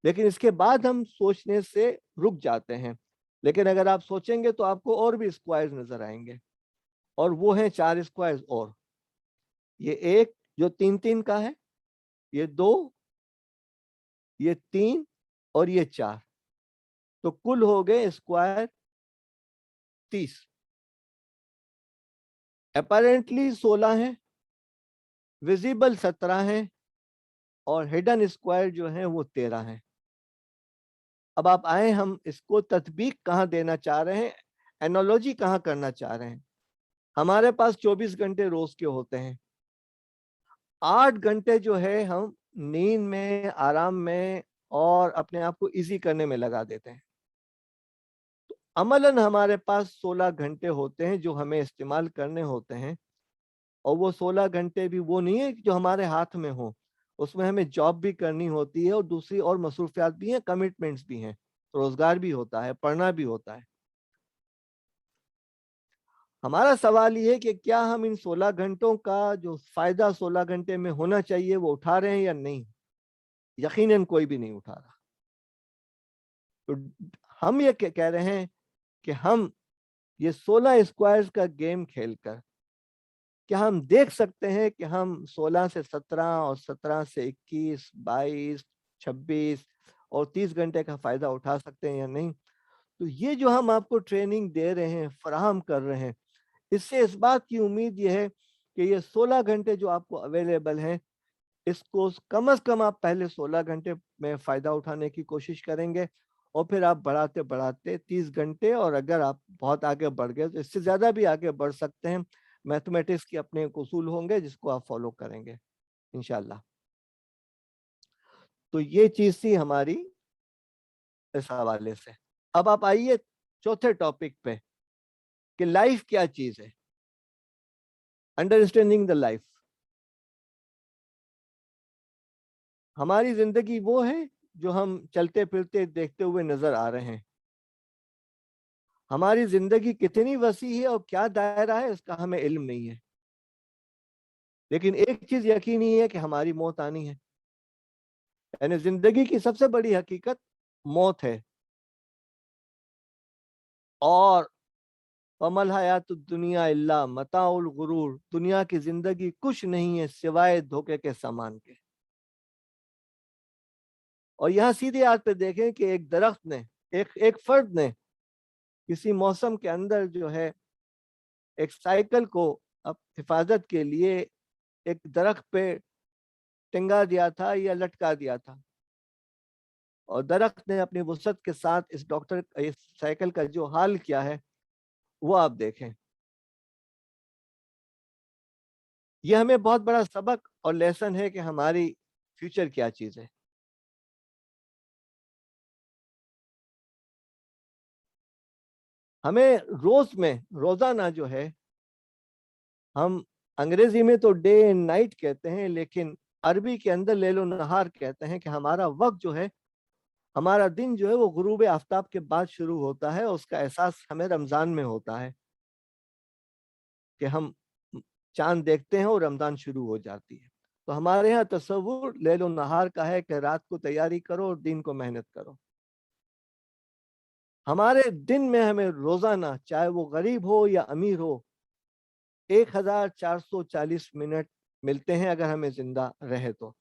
लेकिन इसके बाद हम सोचने से रुक जाते हैं, लेकिन अगर आप सोचेंगे तो आपको और भी स्क्वायर्स नजर आएंगे, और वो हैं 4 स्क्वायर्स और। ये एक जो 3 3 का है, ये 2, ये 3 और ये 4, तो कुल हो गए स्क्वायर 30। अपेरेंटली 16 है, विजिबल 17 है, और हिडन स्क्वायर जो है वो 13 है। अब आप आए, हम इसको तत्बीक कहाँ देना चाह रहे हैं, एनालॉजी कहाँ करना चाह रहे हैं। हमारे पास 24 घंटे रोज के होते हैं, 8 घंटे जो है हम नींद में, आराम में और अपने आप को इजी करने में लगा देते हैं। तो अमलन हमारे पास 16 घंटे होते हैं जो हमें इस्तेमाल करने होते हैं, और वो 16 घंटे भी वो नहीं है जो हमारे हाथ में हो, उसमें हमें जॉब भी करनी होती है और दूसरी और मसरूफियात भी हैं, कमिटमेंट्स भी हैं, रोजगार भी होता है, पढ़ना भी होता है। हमारा सवाल ये है कि क्या हम इन 16 घंटों का जो फायदा 16 घंटे में होना चाहिए वो उठा रहे हैं या नहीं। यकीनन कोई भी नहीं उठा रहा। तो हम ये कह रहे हैं कि हम ये 16 स्क्वायर्स का गेम खेलकर क्या हम देख सकते हैं कि हम 16 से 17 और 17 से 21, 22, 26 और 30 घंटे का फायदा उठा सकते हैं या नहीं। तो ये जो हम आपको ट्रेनिंग दे रहे हैं, फराहम कर रहे हैं, इससे इस बात की उम्मीद ये है कि ये 16 घंटे जो आपको अवेलेबल हैं, इसको कम से कम आप पहले 16 घंटे में फ़ायदा उठाने की कोशिश करेंगे, और फिर आप बढ़ाते बढ़ाते 30 घंटे, और अगर आप बहुत आगे बढ़ गए तो इससे ज़्यादा भी आगे बढ़ सकते हैं। मैथमेटिक्स के अपने एक उसूल होंगे जिसको आप फॉलो करेंगे इंशाल्लाह। तो ये चीज़ थी हमारी इस हवाले से। अब आप आइए चौथे टॉपिक पे कि लाइफ क्या चीज़ है, अंडरस्टैंडिंग द लाइफ। हमारी जिंदगी वो है जो हम चलते फिरते देखते हुए नजर आ रहे हैं। हमारी जिंदगी कितनी वसी है और क्या दायरा है इसका हमें इल्म नहीं है, लेकिन एक चीज यकीनी है कि हमारी मौत आनी है। यानी जिंदगी की सबसे बड़ी हकीकत मौत है। और वमल हयात दुनिया इल्ला मताउल गुरूर, दुनिया की जिंदगी कुछ नहीं है सिवाय धोखे के सामान के। और यहाँ सीधे हाथ पे देखें कि एक दरख्त ने, एक फर्द ने किसी मौसम के अंदर जो है एक साइकिल को अब हिफाजत के लिए एक दरख्त पे टिंगा दिया था या लटका दिया था, और दरख्त ने अपनी वुसअत के साथ इस साइकिल का जो हाल किया है वो आप देखें। ये हमें बहुत बड़ा सबक और लेसन है कि हमारी फ्यूचर क्या चीज है। हमें रोजाना जो है, हम अंग्रेजी में तो डे एंड नाइट कहते हैं, लेकिन अरबी के अंदर लैलो नहार कहते हैं कि हमारा वक्त जो है, हमारा दिन जो है वो गुरूब आफ्ताब के बाद शुरू होता है। उसका एहसास हमें रमजान में होता है कि हम चांद देखते हैं और रमजान शुरू हो जाती है। तो हमारे यहाँ तसव्वुर लैलो नहार का है कि रात को तैयारी करो और दिन को मेहनत करो। हमारे दिन में हमें रोजाना, चाहे वो गरीब हो या अमीर हो, 1440 मिनट मिलते हैं अगर हमें जिंदा रहे तो,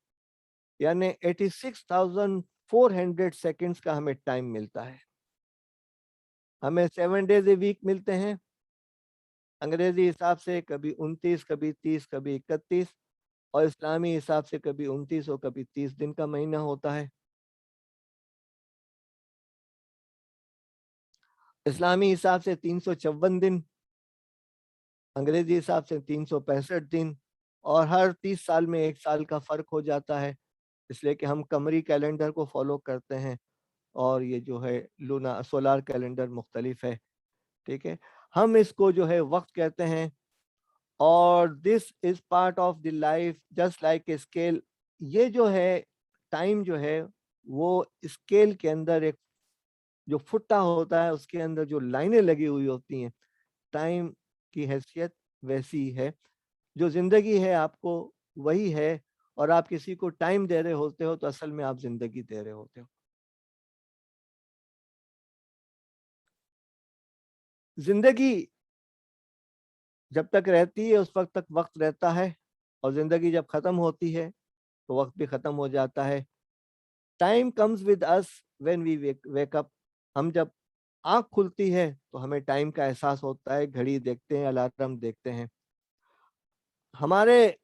यानी 86,400 सेकंड्स का हमें टाइम मिलता है। हमें 7 डेज ए वीक मिलते हैं, अंग्रेजी हिसाब से कभी 29, कभी 30, कभी 31, और इस्लामी हिसाब से कभी 29 और कभी 30 दिन का महीना होता है। इस्लामी हिसाब से 354 दिन, अंग्रेजी हिसाब से 365 दिन, और हर 30 साल में 1 साल का फर्क हो जाता है, इसलिए कि हम कमरी कैलेंडर को फॉलो करते हैं और ये जो है लूना सोलार कैलेंडर मुख्तलिफ है। ठीक है, हम इसको जो है वक्त कहते हैं, और this is part of the life just like a scale. ये जो है टाइम जो है वो स्केल के अंदर एक जो फुट्टा होता है, उसके अंदर जो लाइनें लगी हुई होती हैं, टाइम की हैसियत वैसी है। जो जिंदगी है आपको वही है, और आप किसी को टाइम दे रहे होते हो तो असल में आप जिंदगी दे रहे होते हो। जिंदगी जब तक रहती है उस वक्त तक वक्त रहता है, और जिंदगी जब खत्म होती है तो वक्त भी खत्म हो जाता है। Time comes with us when we wake up. हम जब आंख खुलती है तो हमें टाइम का एहसास होता है, घड़ी देखते हैं, अलार्म देखते हैं। हमारे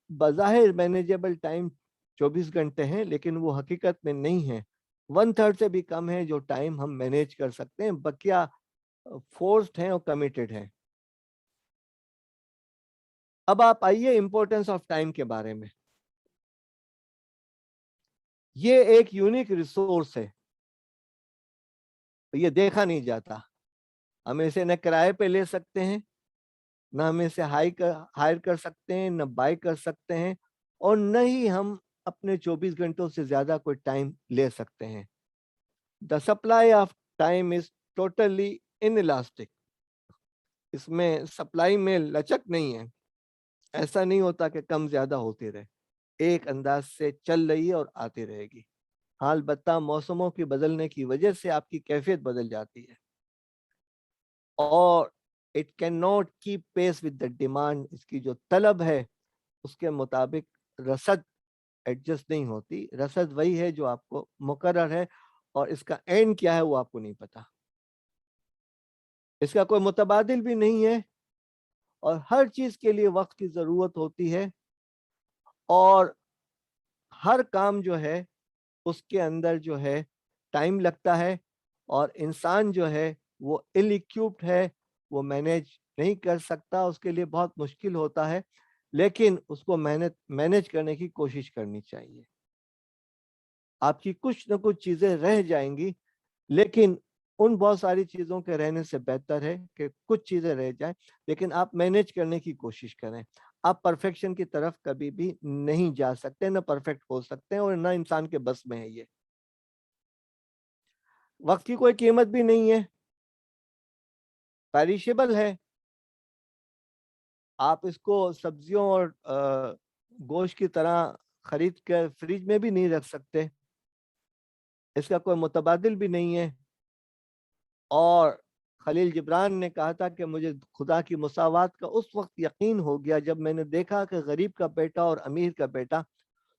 बज़ाहिर मैनेजेबल टाइम 24 घंटे हैं, लेकिन वो हकीकत में नहीं है। 1/3 से भी कम है जो टाइम हम मैनेज कर सकते हैं, बकिया फोर्स्ड हैं और कमिटेड हैं। अब आप आइए इंपॉर्टेंस ऑफ टाइम के बारे में। ये एक यूनिक रिसोर्स है, ये देखा नहीं जाता। हम इसे न किराए पे ले सकते हैं, न हम इसे हायर कर सकते हैं, न बाय कर सकते हैं, और न ही हम अपने 24 घंटों से ज्यादा कोई टाइम ले सकते हैं। The supply of time is totally inelastic. इसमें सप्लाई में लचक नहीं है। ऐसा नहीं होता कि कम ज्यादा होती रहे, एक अंदाज से चल रही है और आती रहेगी। हाँ, अलबत्ता मौसमों की बदलने की वजह से आपकी कैफियत बदल जाती है, और it can not keep pace with the demand. इसकी जो तलब है उसके मुताबिक रसद एडजस्ट नहीं होती। रसद वही है जो आपको मुकर्रर है, और इसका एंड क्या है वो आपको नहीं पता। इसका कोई मुतबादिल भी नहीं है, और हर चीज के लिए वक्त की जरूरत होती है, और हर काम जो है उसके अंदर जो है टाइम लगता है, और इंसान जो है वो इल इक्विप्ड है, वो मैनेज नहीं कर सकता, उसके लिए बहुत मुश्किल होता है, लेकिन उसको मैनेज करने की कोशिश करनी चाहिए। आपकी कुछ न कुछ चीजें रह जाएंगी, लेकिन उन बहुत सारी चीजों के रहने से बेहतर है कि कुछ चीजें रह जाएं, लेकिन आप मैनेज करने की कोशिश करें। आप परफेक्शन की तरफ कभी भी नहीं जा सकते, ना परफेक्ट हो सकते हैं, और ना इंसान के बस में है ये। वक्त की कोई कीमत भी नहीं है, पेरिशेबल है। आप इसको सब्जियों और गोश्त की तरह खरीद कर फ्रिज में भी नहीं रख सकते, इसका कोई मुतबादिल भी नहीं है। और खलील जिब्रान ने कहा था कि मुझे खुदा की मुसावात का उस वक्त यकीन हो गया जब मैंने देखा कि गरीब का बेटा और अमीर का बेटा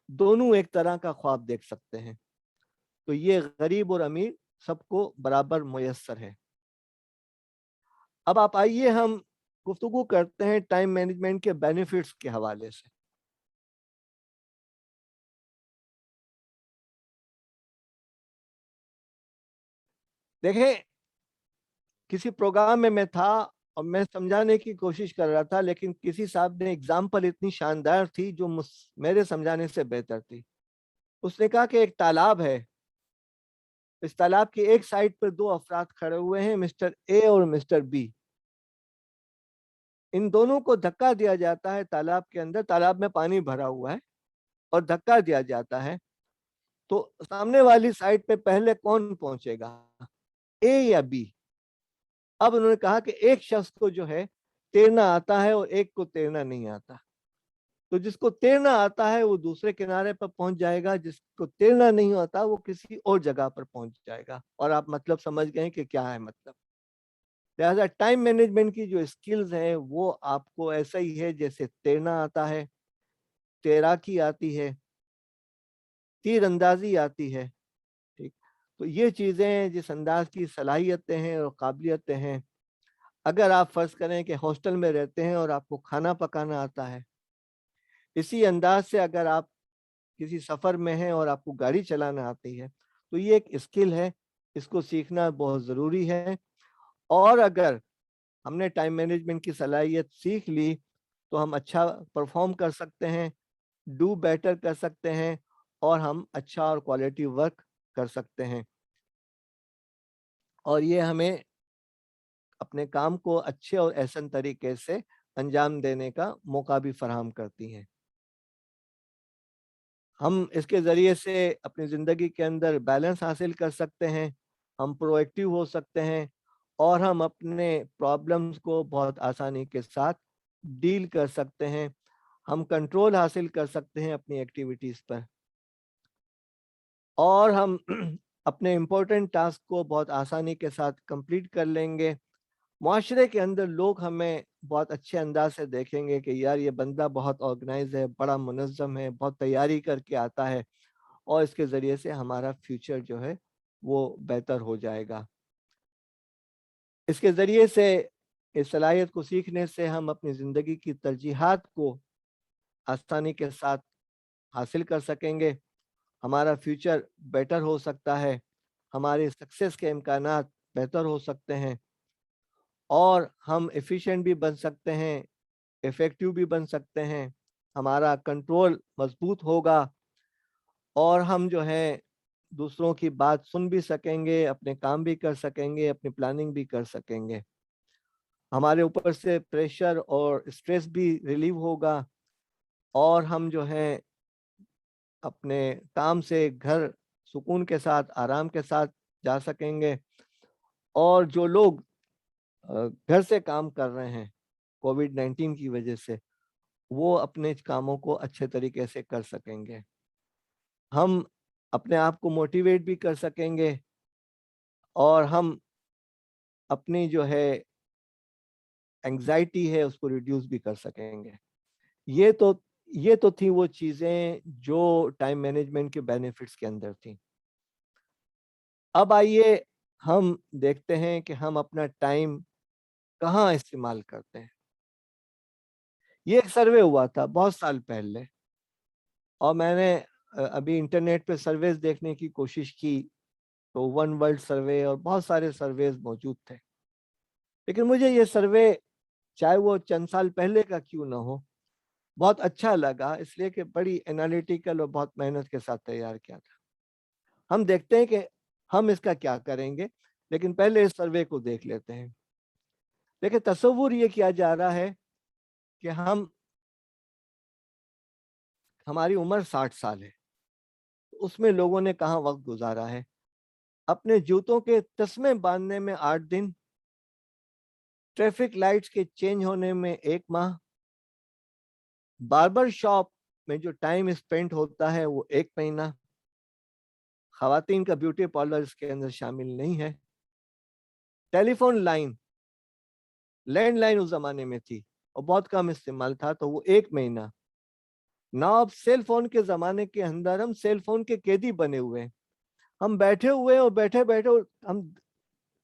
दोनों एक तरह का ख्वाब देख सकते हैं। तो ये गरीब और अमीर सबको बराबर मुयस्सर है। अब आप आइए हम गुफ्तगू करते हैं टाइम मैनेजमेंट के बेनिफिट्स के हवाले से। देखें, किसी प्रोग्राम में मैं था और मैं समझाने की कोशिश कर रहा था, लेकिन किसी साहब ने एग्जाम्पल इतनी शानदार थी जो मेरे समझाने से बेहतर थी। اس نے کہا کہ ایک تالاب ہے, اس تالاب کی ایک سائڈ پر دو افراد کھڑے ہوئے ہیں, مسٹر اے اور مسٹر بی. ان دونوں کو دھکا دیا جاتا ہے تالاب کے اندر, تالاب میں پانی بھرا ہوا ہے اور دھکا دیا جاتا ہے, تو سامنے والی سائڈ پہ پہلے کون پہنچے گا, اے یا بی؟ اب انہوں نے کہا کہ ایک شخص کو جو ہے تیرنا آتا ہے اور ایک کو تیرنا نہیں آتا, تو جس کو تیرنا آتا ہے وہ دوسرے کنارے پر پہنچ جائے گا, جس کو تیرنا نہیں آتا وہ کسی اور جگہ پر پہنچ جائے گا. اور آپ مطلب سمجھ گئے کہ کیا ہے مطلب. لہذا ٹائم مینجمنٹ کی جو اسکلز ہیں وہ آپ کو ایسا ہی ہے جیسے تیرنا آتا ہے, تیراکی آتی ہے, تیر اندازی آتی ہے. ٹھیک, تو یہ چیزیں جس انداز کی صلاحیتیں ہیں اور قابلیتیں ہیں, اگر آپ فرض کریں کہ ہاسٹل میں رہتے ہیں اور آپ کو کھانا پکانا آتا ہے, اسی انداز سے اگر آپ کسی سفر میں ہیں اور آپ کو گاڑی چلانا آتی ہے, تو یہ ایک اسکل ہے, اس کو سیکھنا بہت ضروری ہے. اور اگر ہم نے ٹائم مینجمنٹ کی صلاحیت سیکھ لی تو ہم اچھا پرفارم کر سکتے ہیں, ڈو بیٹر کر سکتے ہیں, اور ہم اچھا اور کوالٹی ورک کر سکتے ہیں. اور یہ ہمیں اپنے کام کو اچھے اور احسن طریقے سے انجام دینے کا موقع بھی فراہم کرتی ہیں. ہم اس کے ذریعے سے اپنی زندگی کے اندر بیلنس حاصل کر سکتے ہیں, ہم پرو ایکٹیو ہو سکتے ہیں, اور ہم اپنے پرابلمز کو بہت آسانی کے ساتھ ڈیل کر سکتے ہیں, ہم کنٹرول حاصل کر سکتے ہیں اپنی ایکٹیویٹیز پر, اور ہم اپنے امپورٹنٹ ٹاسک کو بہت آسانی کے ساتھ کمپلیٹ کر لیں گے. معاشرے کے اندر لوگ ہمیں بہت اچھے انداز سے دیکھیں گے کہ یار یہ بندہ بہت آرگنائز ہے, بڑا منظم ہے, بہت تیاری کر کے آتا ہے, اور اس کے ذریعے سے ہمارا فیوچر جو ہے وہ بہتر ہو جائے گا. اس کے ذریعے سے, اس صلاحیت کو سیکھنے سے ہم اپنی زندگی کی ترجیحات کو آسانی کے ساتھ حاصل کر سکیں گے, ہمارا فیوچر بیٹر ہو سکتا ہے, ہمارے سکسیس کے امکانات بہتر ہو سکتے ہیں, اور ہم ایفیشینٹ بھی بن سکتے ہیں, ایفیکٹو بھی بن سکتے ہیں, ہمارا کنٹرول مضبوط ہوگا, اور ہم جو ہے دوسروں کی بات سن بھی سکیں گے, اپنے کام بھی کر سکیں گے, اپنی پلاننگ بھی کر سکیں گے. ہمارے اوپر سے پریشر اور اسٹریس بھی ریلیو ہوگا, اور ہم جو ہے اپنے کام سے گھر سکون کے ساتھ, آرام کے ساتھ جا سکیں گے. اور جو لوگ گھر سے کام کر رہے ہیں کووڈ-19 کی وجہ سے, وہ اپنے کاموں کو اچھے طریقے سے کر سکیں گے. ہم اپنے آپ کو موٹیویٹ بھی کر سکیں گے, اور ہم اپنی جو ہے اینگزائٹی ہے اس کو ریڈیوس بھی کر سکیں گے. یہ تو تھی وہ چیزیں جو ٹائم مینجمنٹ کے بینیفٹس کے اندر تھیں. اب آئیے ہم دیکھتے ہیں کہ ہم اپنا ٹائم کہاں استعمال کرتے ہیں. یہ ایک سروے ہوا تھا بہت سال پہلے, اور میں نے ابھی انٹرنیٹ پہ سرویز دیکھنے کی کوشش کی تو ون ورلڈ سروے اور بہت سارے سرویز موجود تھے, لیکن مجھے یہ سروے چاہے وہ چند سال پہلے کا کیوں نہ ہو بہت اچھا لگا, اس لیے کہ بڑی انالیٹیکل اور بہت محنت کے ساتھ تیار کیا تھا. ہم دیکھتے ہیں کہ ہم اس کا کیا کریں گے, لیکن پہلے اس سروے کو دیکھ لیتے ہیں. دیکھیں, تصور یہ کیا جا رہا ہے کہ ہماری عمر 60 سال ہے, اس میں لوگوں نے کہاں وقت گزارا ہے. اپنے جوتوں کے تسمے باندھنے میں 8 دن, ٹریفک لائٹس کے چینج ہونے میں 1 ماہ, باربر شاپ میں جو ٹائم اسپینڈ ہوتا ہے وہ 1 مہینہ, خواتین کا بیوٹی پارلر اس کے اندر شامل نہیں ہے. ٹیلی فون لائن, لینڈ لائن اس زمانے میں تھی اور بہت کم استعمال تھا, تو وہ 1 مہینہ. نا اب سیل فون کے زمانے کے اندر ہم سیل فون کے قیدی بنے ہوئے ہیں. ہم بیٹھے ہوئے اور بیٹھے ہم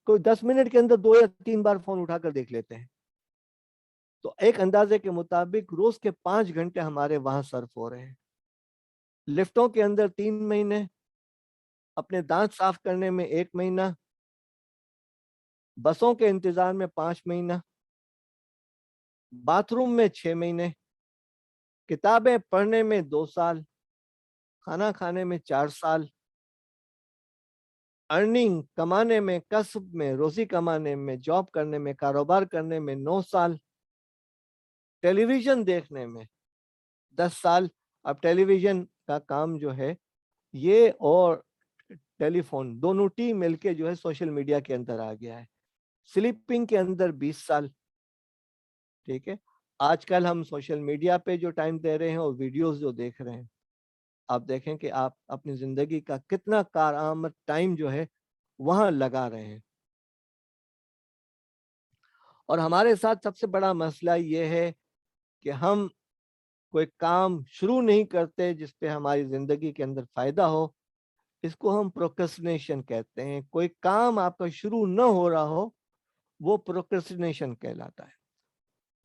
کوئی 10 منٹ کے اندر 2 یا 3 بار فون اٹھا کر دیکھ لیتے ہیں. تو ایک اندازے کے مطابق روز کے 5 گھنٹے ہمارے وہاں صرف ہو رہے ہیں. لفٹوں کے اندر 3 مہینے, اپنے دانت صاف کرنے میں 1 مہینہ, بسوں کے انتظار میں 5 مہینہ, باتھ روم میں 6 مہینے, کتابیں پڑھنے میں 2 سال, खाना खाने में 4 साल, अर्निंग कमाने में, कसब में, रोजी कमाने में, जॉब करने में, कारोबार करने में 9 साल, टेलीविजन देखने में 10 साल। अब टेलीविजन का काम जो है ये और टेलीफोन दोनों टीम मिलके जो है सोशल मीडिया के अंदर आ गया है। स्लीपिंग के अंदर 20 साल, ठीक है। आजकल हम सोशल मीडिया पे जो टाइम दे रहे हैं और वीडियोस जो देख रहे हैं, आप देखें कि आप अपनी जिंदगी का कितना कारआमद टाइम जो है वहां लगा रहे हैं। और हमारे साथ सबसे बड़ा मसला ये है कि हम कोई काम शुरू नहीं करते जिसपे हमारी जिंदगी के अंदर फायदा हो। इसको हम प्रोक्रेस्टिनेशन कहते हैं। कोई काम आपका शुरू न हो रहा हो वो प्रोक्रेस्टिनेशन कहलाता है,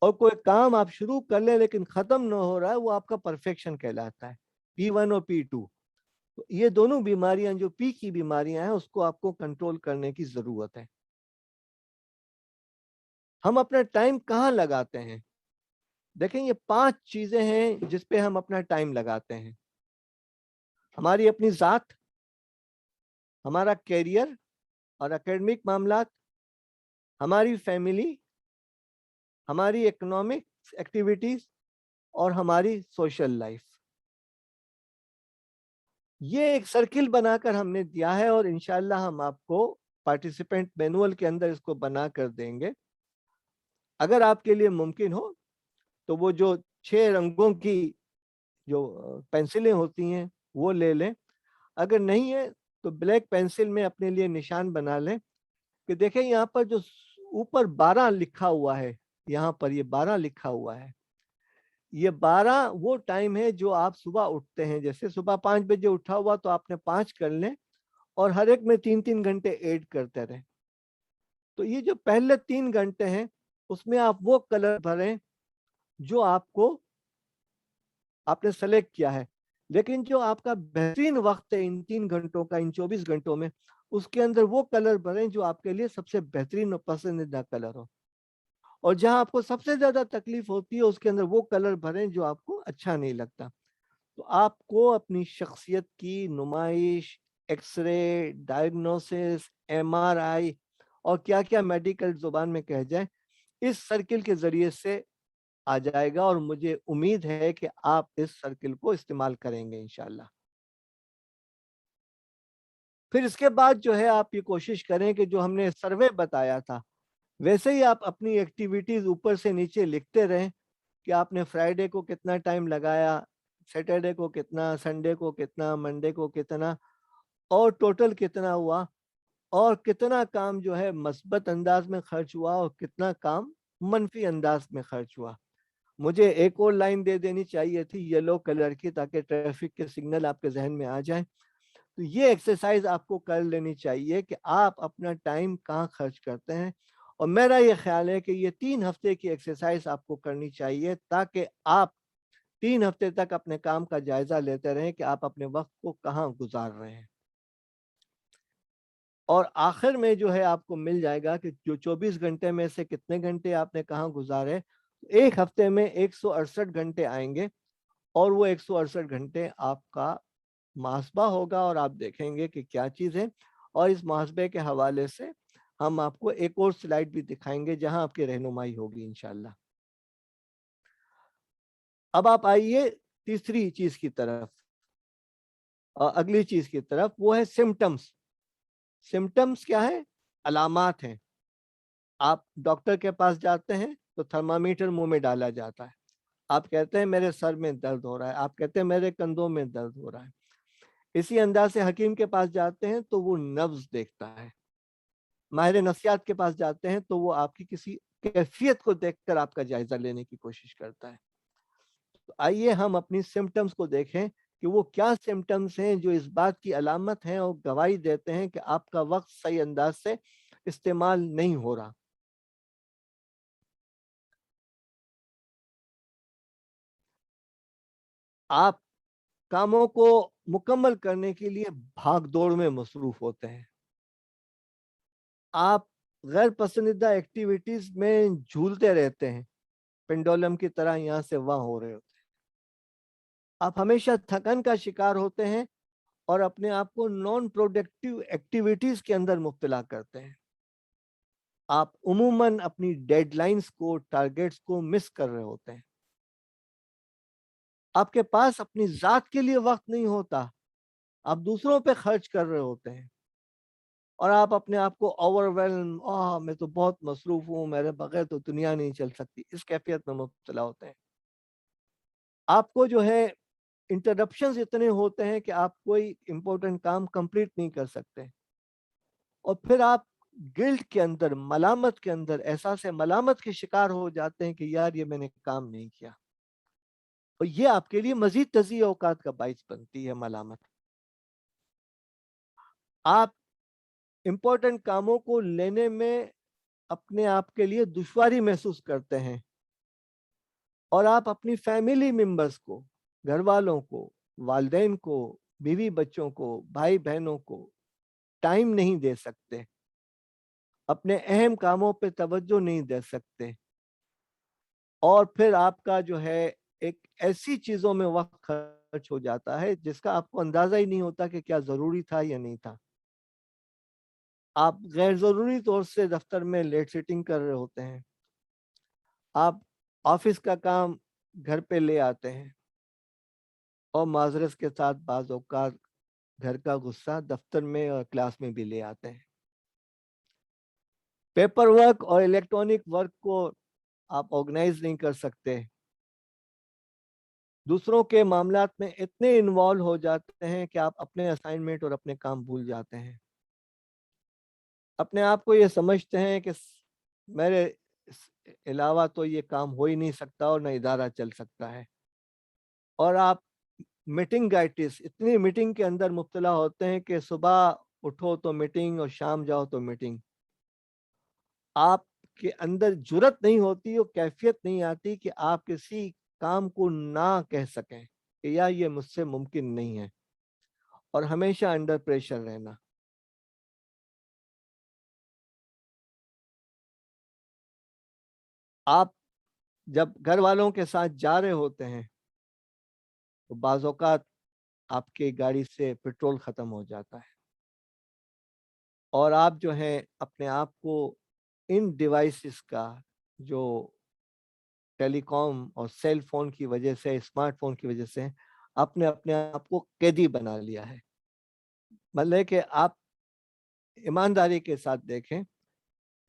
और कोई काम आप शुरू कर ले लेकिन खत्म न हो रहा है वो आपका परफेक्शन कहलाता है, P1 और P2। तो ये दोनों बीमारियां जो P की बीमारियां हैं उसको आपको कंट्रोल करने की जरूरत है। हम अपना टाइम कहाँ लगाते हैं? देखें, ये 5 चीजें हैं जिस पे हम अपना टाइम लगाते हैं। हमारी अपनी जात, हमारा कैरियर और एकेडमिक मामलात, हमारी फैमिली, हमारी इकोनॉमिक एक्टिविटीज और हमारी सोशल लाइफ। ये एक सर्किल बनाकर हमने दिया है और इंशाल्लाह हम आपको पार्टिसिपेंट मैनुअल के अंदर इसको बना कर देंगे। अगर आपके लिए मुमकिन हो तो वो जो 6 रंगों की जो पेंसिलें होती हैं वो ले लें। अगर नहीं है तो ब्लैक पेंसिल में अपने लिए निशान बना लें कि देखें यहाँ पर जो ऊपर 12 लिखा हुआ है, यहाँ पर ये 12 लिखा हुआ है, ये 12 वो टाइम है जो आप सुबह उठते हैं। जैसे सुबह 5 बजे उठा हुआ तो आपने 5 कर लें और हर एक में 3-3 घंटे ऐड करते रहें। तो ये जो पहले 3 घंटे हैं उसमें आप वो कलर भरें जो आपने सेलेक्ट किया है। लेकिन जो आपका बेहतरीन वक्त है इन 3 घंटों का, इन 24 घंटों में, उसके अंदर वो कलर भरें जो आपके लिए सबसे बेहतरीन और पसंदीदा कलर हो। और जहां आपको सबसे ज्यादा तकलीफ होती है उसके अंदर वो कलर भरें जो आपको अच्छा नहीं लगता। तो आपको अपनी शख्सियत की नुमाइश, एक्सरे, डायग्नोसिस, MRI और क्या क्या मेडिकल जुबान में कह जाए, इस सर्किल के जरिए से आ जाएगा। और मुझे उम्मीद है कि आप इस सर्किल को इस्तेमाल करेंगे इंशाल्लाह। फिर इसके बाद जो है आप ये कोशिश करें कि जो हमने सर्वे बताया था वैसे ही आप अपनी एक्टिविटीज ऊपर से नीचे लिखते रहें कि आपने फ्राइडे को कितना टाइम लगाया, सैटरडे को कितना, संडे को कितना, मंडे को कितना, और टोटल कितना हुआ, और कितना काम जो है मस्बत अंदाज में खर्च हुआ और कितना काम मनफी अंदाज में खर्च हुआ। मुझे एक और लाइन दे देनी चाहिए थी येलो कलर की ताकि ट्रैफिक के सिग्नल आपके जहन में आ जाए। तो ये एक्सरसाइज आपको कर लेनी चाहिए कि आप अपना टाइम कहाँ खर्च करते हैं। और मेरा ये ख्याल है कि ये 3 हफ्ते की एक्सरसाइज आपको करनी चाहिए ताकि आप 3 हफ्ते तक अपने काम का जायजा लेते रहें कि आप अपने वक्त को कहाँ गुजार रहे हैं। और आखिर में जो है आपको मिल जाएगा कि जो 24 घंटे में से कितने घंटे आपने कहाँ गुजारे। एक हफ्ते में 168 घंटे आएंगे और वो 168 घंटे आपका मुहासबा होगा और आप देखेंगे कि क्या चीज़ है। और इस मुहासबे के हवाले से हम आपको एक और स्लाइड भी दिखाएंगे जहां आपकी रहनुमाई होगी इंशाल्लाह। अब आप आइए तीसरी चीज की तरफ, अगली चीज की तरफ, वो है सिम्टम्स। सिम्टम्स क्या है? अलामात हैं। आप डॉक्टर के पास जाते हैं तो थर्मामीटर मुंह में डाला जाता है, आप कहते हैं मेरे सर में दर्द हो रहा है, आप कहते हैं मेरे कंधों में दर्द हो रहा है। इसी अंदाज से हकीम के पास जाते हैं तो वो नब्ज देखता है। माहिर नफ्सियात के पास जाते हैं तो वो आपकी किसी कैफियत को देखकर आपका जायजा लेने की कोशिश करता है। तो आइए हम अपनी सिम्टम्स को देखें कि वो क्या सिम्टम्स हैं जो इस बात की अलामत हैं और गवाही देते हैं कि आपका वक्त सही अंदाज से इस्तेमाल नहीं हो रहा। आप कामों को मुकम्मल करने के लिए भाग दौड़ में मसरूफ होते हैं। आप गैर पसंदीदा एक्टिविटीज में झूलते रहते हैं, पेंडुलम की तरह यहाँ से वहां हो रहे होते हैं। आप हमेशा थकन का शिकार होते हैं और अपने आप को नॉन प्रोडक्टिव एक्टिविटीज के अंदर मुब्तला करते हैं। आप उमूमन अपनी डेडलाइंस को, टारगेट्स को मिस कर रहे होते हैं। आपके पास अपनी जात के लिए वक्त नहीं होता, आप दूसरों पे खर्च कर रहे होते हैं और आप अपने आप को ओवरवेल्म, मैं तो बहुत मसरूफ हूँ, मेरे बगैर तो दुनिया नहीं चल सकती, इस कैफियत में मुब्तला होते हैं। आपको जो है इंटरप्शंस इतने होते हैं कि आप कोई इंपॉर्टेंट काम कंप्लीट नहीं कर सकते और फिर आप गिल्ट के अंदर, मलामत के अंदर, एहसास मलामत के शिकार हो जाते हैं कि यार ये मैंने काम नहीं किया, और ये आपके लिए मजीद तज़ीय औकात का बाइस बनती है मलामत। आप इंपॉर्टेंट कामों को लेने में अपने आप के लिए दुश्वारी महसूस करते हैं और आप अपनी फैमिली मेंबर्स को, घर वालों को, वालिदैन को, बीवी बच्चों को, भाई बहनों को टाइम नहीं दे सकते, अपने अहम कामों पे तवज्जो नहीं दे सकते और फिर आपका जो है एक ऐसी चीजों में वक्त खर्च हो जाता है जिसका आपको अंदाजा ही नहीं होता कि क्या जरूरी था या नहीं था। आप गैर जरूरी तौर से दफ्तर में लेट सिटिंग कर रहे होते हैं, आप ऑफिस का काम घर पे ले आते हैं और माजरत के साथ बाज़ औक़ात घर का गुस्सा दफ्तर में और क्लास में भी ले आते हैं। पेपर वर्क और इलेक्ट्रॉनिक वर्क को आप ऑर्गेनाइज नहीं कर सकते, दूसरों के मामलात में इतने इन्वॉल्व हो जाते हैं कि आप अपने असाइनमेंट और अपने काम भूल जाते हैं। अपने आप को ये समझते हैं कि मेरे अलावा तो ये काम हो ही नहीं सकता और न इदारा चल सकता है, और आप मीटिंगाइटिस, इतनी मीटिंग के अंदर मुब्तला होते हैं कि सुबह उठो तो मीटिंग और शाम जाओ तो मीटिंग। आपके अंदर जुर्रत नहीं होती और कैफियत नहीं आती कि आप किसी काम को ना कह सकें कि यार ये मुझसे मुमकिन नहीं है, और हमेशा अंडर प्रेशर रहना। आप जब घर वालों के साथ जा रहे होते हैं तो बाज़ औक़ात आपकी गाड़ी से पेट्रोल ख़त्म हो जाता है और आप जो है अपने आप को इन डिवाइसेस का, जो टेलीकॉम और सेल फोन की वजह से, स्मार्टफोन की वजह से आपने अपने आप को कैदी बना लिया है। मतलब कि आप ईमानदारी के साथ देखें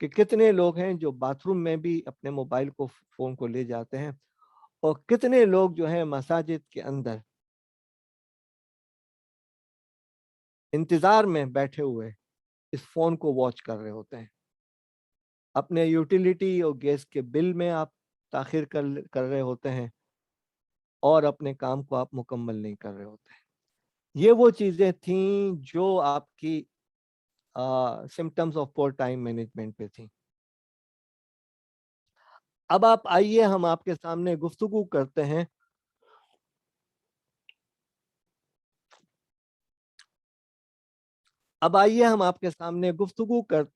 कि कितने लोग हैं जो बाथरूम में भी अपने मोबाइल को, फोन को ले जाते हैं, और कितने लोग जो हैं मसाजिद के अंदर इंतजार में बैठे हुए इस फोन को वॉच कर रहे होते हैं। अपने यूटिलिटी और गैस के बिल में आप ताखिर कर रहे होते हैं और अपने काम को आप मुकम्मल नहीं कर रहे होते हैं। ये वो चीज़ें थीं जो आपकी symptoms of pore time management पे थी। अब आप आइए, हम आपके सामने गुफ्तगू करते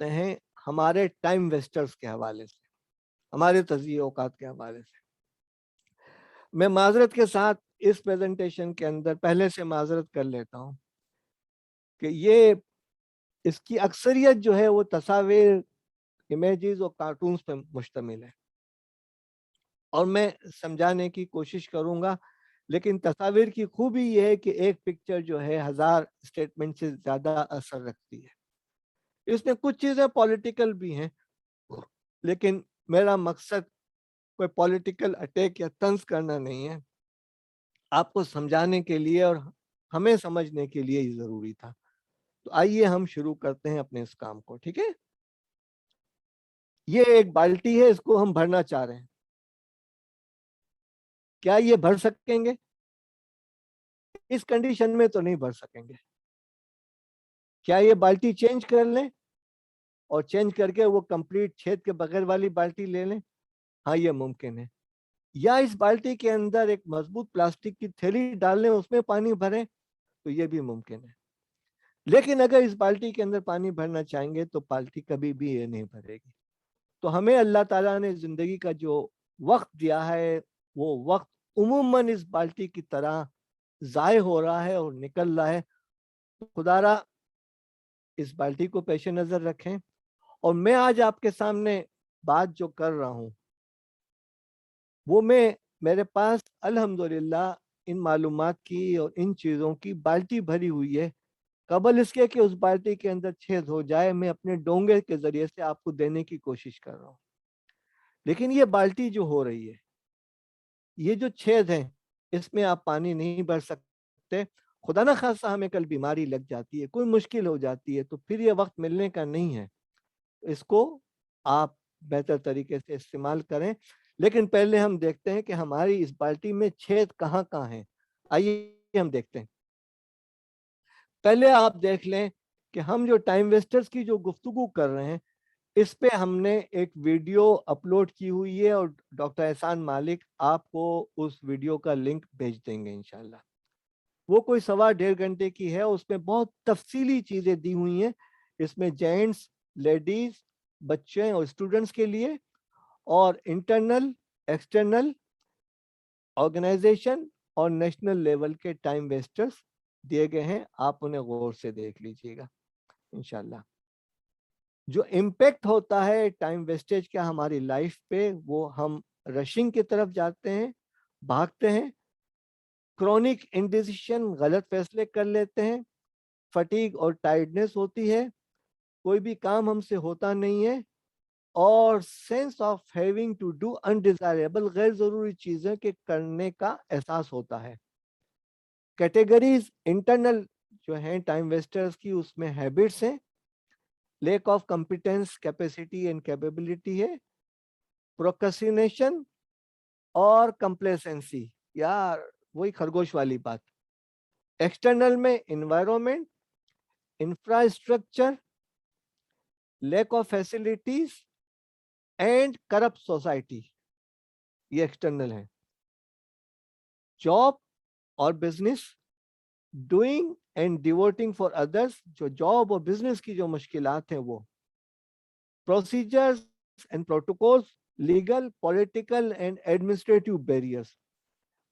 हैं हमारे टाइम वेस्टर्स के हवाले से, हमारे तज़ीय औकात के हवाले से। मैं माजरत के साथ इस प्रेजेंटेशन के अंदर पहले से माजरत कर लेता हूँ कि ये, इसकी अक्सरियत जो है वो तस्वीर, इमेजेस और कार्टून्स पे मुश्तमिल है, और मैं समझाने की कोशिश करूंगा। लेकिन तस्वीर की खूबी ये है कि एक पिक्चर जो है 1000 स्टेटमेंट से ज़्यादा असर रखती है। इसमें कुछ चीज़ें पॉलिटिकल भी हैं, लेकिन मेरा मकसद कोई पॉलिटिकल अटैक या तंज करना नहीं है, आपको समझाने के लिए और हमें समझने के लिए ही ज़रूरी था। तो आइए हम शुरू करते हैं अपने इस काम को, ठीक है। ये एक बाल्टी है, इसको हम भरना चाह रहे हैं। क्या ये भर सकेंगे? इस कंडीशन में तो नहीं भर सकेंगे। क्या ये बाल्टी चेंज कर लें और चेंज करके वो कंप्लीट छेद के बगैर वाली बाल्टी ले लें? हाँ, ये मुमकिन है। या इस बाल्टी के अंदर एक मजबूत प्लास्टिक की थैली डाल लें, उसमें पानी भरें, तो ये भी मुमकिन है। लेकिन अगर इस बाल्टी के अंदर पानी भरना चाहेंगे तो बाल्टी कभी भी ये नहीं भरेगी। तो हमें अल्लाह ताला ने जिंदगी का जो वक्त दिया है, वो वक्त उमूमन इस बाल्टी की तरह ضائع ہو رہا ہے اور نکل رہا ہے. خدارا اس بالٹی کو پیش نظر رکھیں. اور میں آج آپ کے سامنے بات جو کر رہا ہوں وہ میرے پاس الحمدللہ ان معلومات کی اور ان چیزوں کی بالٹی بھری ہوئی ہے. قبل اس کے کہ اس بالٹی کے اندر چھید ہو جائے میں اپنے ڈونگے کے ذریعے سے آپ کو دینے کی کوشش کر رہا ہوں. لیکن یہ بالٹی جو ہو رہی ہے, یہ جو چھید ہیں, اس میں آپ پانی نہیں بھر سکتے. خدا نہ خاصہ ہمیں کل بیماری لگ جاتی ہے, کوئی مشکل ہو جاتی ہے, تو پھر یہ وقت ملنے کا نہیں ہے. اس کو آپ بہتر طریقے سے استعمال کریں. لیکن پہلے ہم دیکھتے ہیں کہ ہماری اس بالٹی میں چھید کہاں کہاں ہیں. آئیے ہم دیکھتے ہیں. پہلے آپ دیکھ لیں کہ ہم جو ٹائم ویسٹرز کی جو گفتگو کر رہے ہیں, اس پہ ہم نے ایک ویڈیو اپلوڈ کی ہوئی ہے, اور ڈاکٹر احسان مالک آپ کو اس ویڈیو کا لنک بھیج دیں گے انشاءاللہ. وہ کوئی 1.5 گھنٹے کی ہے. اس میں بہت تفصیلی چیزیں دی ہوئی ہیں. اس میں جینٹس, لیڈیز, بچے اور اسٹوڈنٹس کے لیے, اور انٹرنل, ایکسٹرنل, آرگنائزیشن اور نیشنل لیول کے ٹائم ویسٹرز دیے گئے ہیں. آپ انہیں غور سے دیکھ لیجئے گا انشاءاللہ. جو امپیکٹ ہوتا ہے ٹائم ویسٹیج کا ہماری لائف پہ, وہ ہم رشنگ کی طرف جاتے ہیں, بھاگتے ہیں, کرونک انڈیسیشن, غلط فیصلے کر لیتے ہیں, فٹیگ اور ٹائرڈنس ہوتی ہے, کوئی بھی کام ہم سے ہوتا نہیں ہے, اور sense of having to do undesirable, غیر ضروری چیزیں کے کرنے کا احساس ہوتا ہے. کیٹیگریز انٹرنل جو ہیں ٹائم ویسٹرز کی, اس میں ہیبٹس ہیں, lack of competence, capacity and capability ہے, پروکرسٹینیشن اور کمپلیسنسی, یار وہی خرگوش والی بات. ایکسٹرنل میں environment, infrastructure, lack of facilities and corrupt society, یہ ایکسٹرنل ہے. جاب اور business, doing and devoting for others, جو جاب اور بزنس کی جو مشکلات ہیں وہ. Procedures and protocols, legal, political and administrative barriers.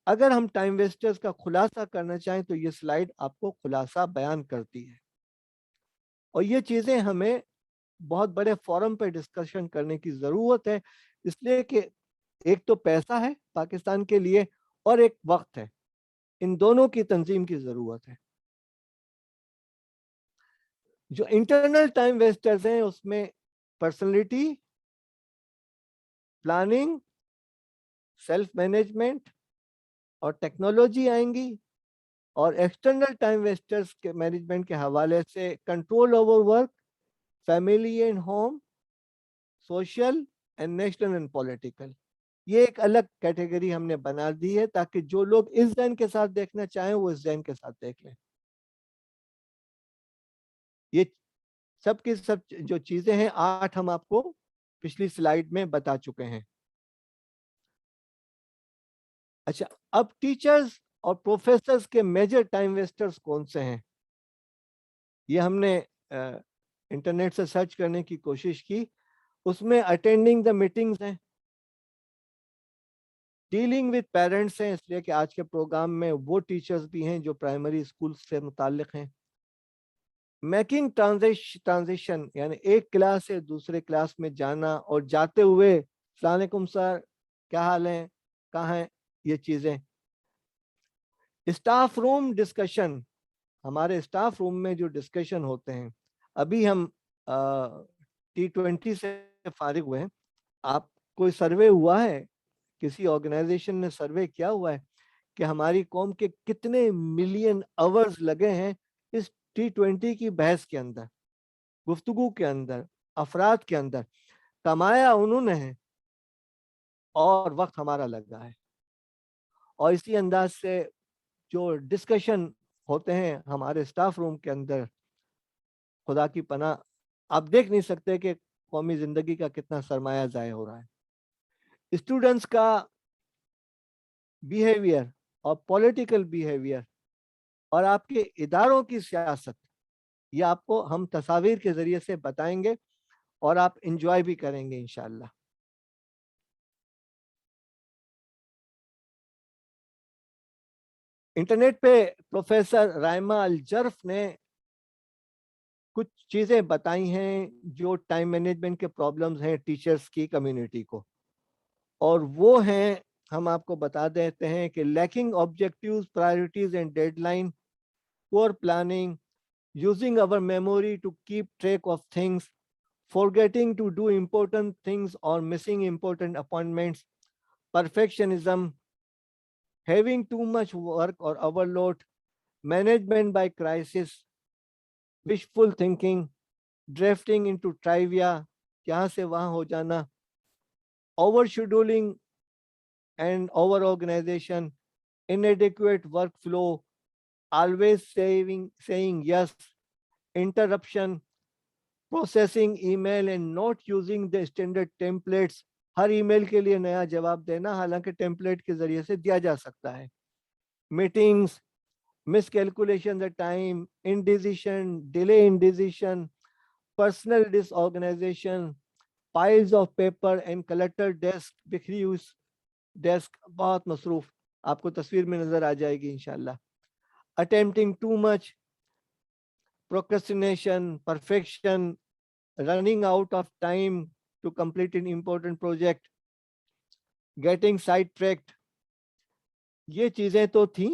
اگر ہم ٹائم ویسٹرز کا خلاصہ کرنا چاہیں تو یہ سلائیڈ آپ کو خلاصہ بیان کرتی ہے, اور یہ چیزیں ہمیں بہت بڑے فورم پہ ڈسکشن کرنے کی ضرورت ہے, اس لیے کہ ایک تو پیسہ ہے پاکستان کے لیے, اور ایک وقت ہے. ان دونوں کی تنظیم کی ضرورت ہے. جو انٹرنل ٹائم ویسٹرز ہیں اس میں پرسنالٹی, پلاننگ, سیلف مینجمنٹ اور ٹیکنالوجی آئیں گی. اور ایکسٹرنل ٹائم ویسٹرز کے مینجمنٹ کے حوالے سے control over work, family and home, social and national and political. یہ ایک الگ کیٹیگری ہم نے بنا دی ہے تاکہ جو لوگ اس ذہن کے ساتھ دیکھنا چاہیں وہ اس ذہن کے ساتھ دیکھ لیں. یہ سب کی سب جو چیزیں ہیں 8 ہم آپ کو پچھلی سلائیڈ میں بتا چکے ہیں. اچھا, اب ٹیچرز اور پروفیسرز کے میجر ٹائم ویسٹرز کون سے ہیں, یہ ہم نے انٹرنیٹ سے سرچ کرنے کی کوشش کی. اس میں اٹینڈنگ دا میٹنگز ہیں, ڈیلنگ وتھ پیرنٹس ہیں, اس لیے کہ آج کے پروگرام میں وہ ٹیچرز بھی ہیں جو پرائمری اسکول سے متعلق ہیں. میکنگ ٹرانزیشن, یعنی ایک کلاس سے دوسرے کلاس میں جانا, اور جاتے ہوئے السلام علیکم سر, کیا حال ہے, کہاں ہیں, یہ چیزیں. اسٹاف روم ڈسکشن, ہمارے اسٹاف روم میں جو ڈسکشن ہوتے ہیں, ابھی ہم T20 سے فارغ ہوئے ہیں. آپ کوئی سروے ہوا ہے, کسی آرگنائزیشن نے سروے کیا ہوا ہے کہ ہماری قوم کے کتنے ملین آورز لگے ہیں اس T20 کی بحث کے اندر, گفتگو کے اندر, افراد کے اندر؟ کمایا انہوں نے ہے اور وقت ہمارا لگا ہے. اور اسی انداز سے جو ڈسکشن ہوتے ہیں ہمارے اسٹاف روم کے اندر, خدا کی پناہ آپ دیکھ نہیں سکتے کہ قومی زندگی کا کتنا سرمایہ ضائع ہو رہا ہے. اسٹوڈنٹس کا بیہیویئر اور پولیٹیکل بیہیویئر اور آپ کے اداروں کی سیاست, یہ آپ کو ہم تصاویر کے ذریعے سے بتائیں گے اور آپ انجوائے بھی کریں گے انشاءاللہ. इंटरनेट पे प्रोफेसर राइमा अल-जर्फ ने कुछ चीजें बताई हैं जो टाइम मैनेजमेंट के प्रॉब्लम्स हैं टीचर्स की कम्युनिटी को, और वो हैं, हम आपको बता देते हैं कि lacking objectives, priorities and deadline, poor planning, using our memory to keep track of things, forgetting to do important things or missing important appointments, perfectionism, having too much work or overload, management by crisis, wishful thinking, drifting into trivia, यहाँ से वहाँ हो जाना, overscheduling and over-organization, inadequate workflow, always saying yes, interruption, processing email and not using the standard templates, her email के लिए नया जवाब देना हालांकि टेम्पलेट के जरिए से दिया जा सकता है, meetings, miscalculation the time, indecision, delay in decision, personal disorganization, piles of paper and cluttered desk, बिखरी हुई डेस्क, बहुत मसरूफ, आपको तस्वीर में नजर आ जाएगी इंशाल्लाह, attempting too much, procrastination, perfection, running out of time to complete an important project, getting sidetracked. ये चीजें तो थी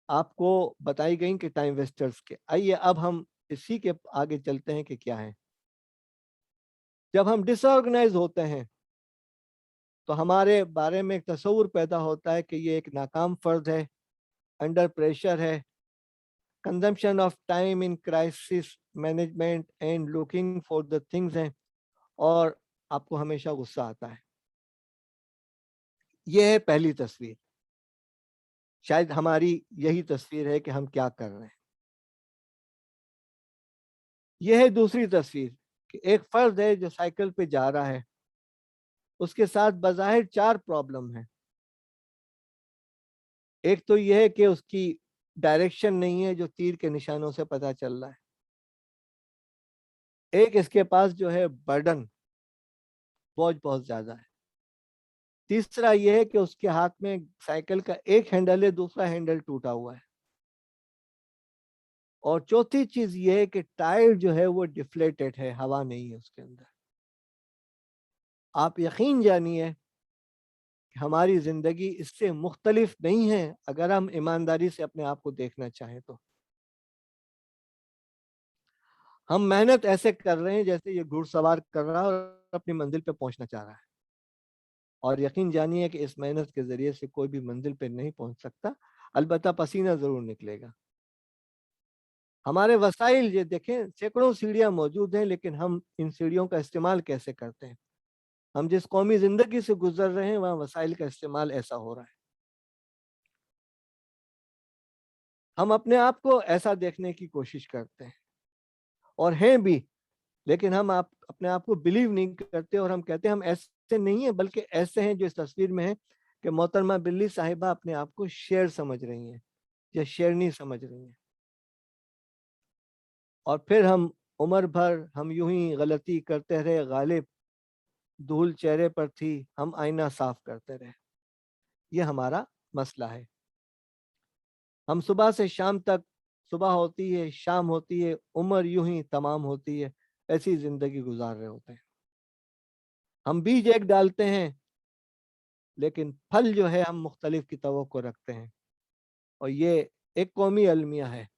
आपको बताई गई कि टाइम वेस्टर्स के। आइए अब हम इसी के आगे चलते हैं कि क्या है। जब हम डिसऑर्गेनाइज होते हैं तो हमारे बारे में एक तस्वुर पैदा होता है कि ये एक नाकाम फर्द है, अंडर प्रेशर है, consumption of time in crisis management and looking for the things हैं, और आपको हमेशा गुस्सा आता है। यह है पहली तस्वीर, शायद हमारी यही तस्वीर है कि हम क्या कर रहे हैं। यह है दूसरी तस्वीर कि एक फर्द है जो साइकिल पे जा रहा है, उसके साथ बज़ाहिर 4 प्रॉब्लम है। एक तो यह है कि उसकी डायरेक्शन नहीं है जो तीर के निशानों से पता चल रहा है। एक इसके पास जो है बर्डन, बोझ बहुत ज्यादा है। तीसरा यह है कि उसके हाथ में साइकिल का एक हैंडल है, दूसरा हैंडल टूटा हुआ है। और चौथी चीज यह है कि टायर जो है वो डिफ्लेटेड है, हवा नहीं है उसके अंदर। आप यकीन जानिए हमारी जिंदगी इससे मुख्तलिफ नहीं है अगर हम ईमानदारी से अपने आप को देखना चाहें तो। हम मेहनत ऐसे कर रहे हैं जैसे ये घुड़सवार कर रहा है और अपनी मंजिल पे पहुंचना चाह रहा है, और यकीन जानिए कि इस मेहनत के जरिए से कोई भी मंजिल पे नहीं पहुंच सकता, अलबत्ता पसीना जरूर निकलेगा। हमारे वसाइल ये देखें, सैकड़ों सीढ़ियां मौजूद हैं, लेकिन हम इन सीढ़ियों का इस्तेमाल कैसे करते हैं। हम जिस कौमी जिंदगी से गुजर रहे हैं वहां वसाइल का इस्तेमाल ऐसा हो रहा है। हम अपने आप को ऐसा देखने की कोशिश करते हैं और हैं भी, लेकिन हम अपने आप को बिलीव नहीं करते और हम कहते हैं हम ऐसे नहीं है बल्कि ऐसे हैं जो इस तस्वीर में है कि मोहतरमा बिल्ली साहिबा अपने आप को शेर समझ रही हैं या शेरनी समझ रही हैं। और फिर हम उम्र भर हम यूं ही गलती करते रहे, गालिब धूल चेहरे पर थी, हम आईना साफ करते रहे। ये हमारा मसला है। हम सुबह से शाम तक, सुबह होती है शाम होती है, उम्र यूं ही तमाम होती है, ऐसी जिंदगी गुजार रहे होते हैं। हम बीज एक डालते हैं लेकिन फल जो है हम मुख्तलिफ की तवक्को रखते हैं, और ये एक कौमी अलमिया है।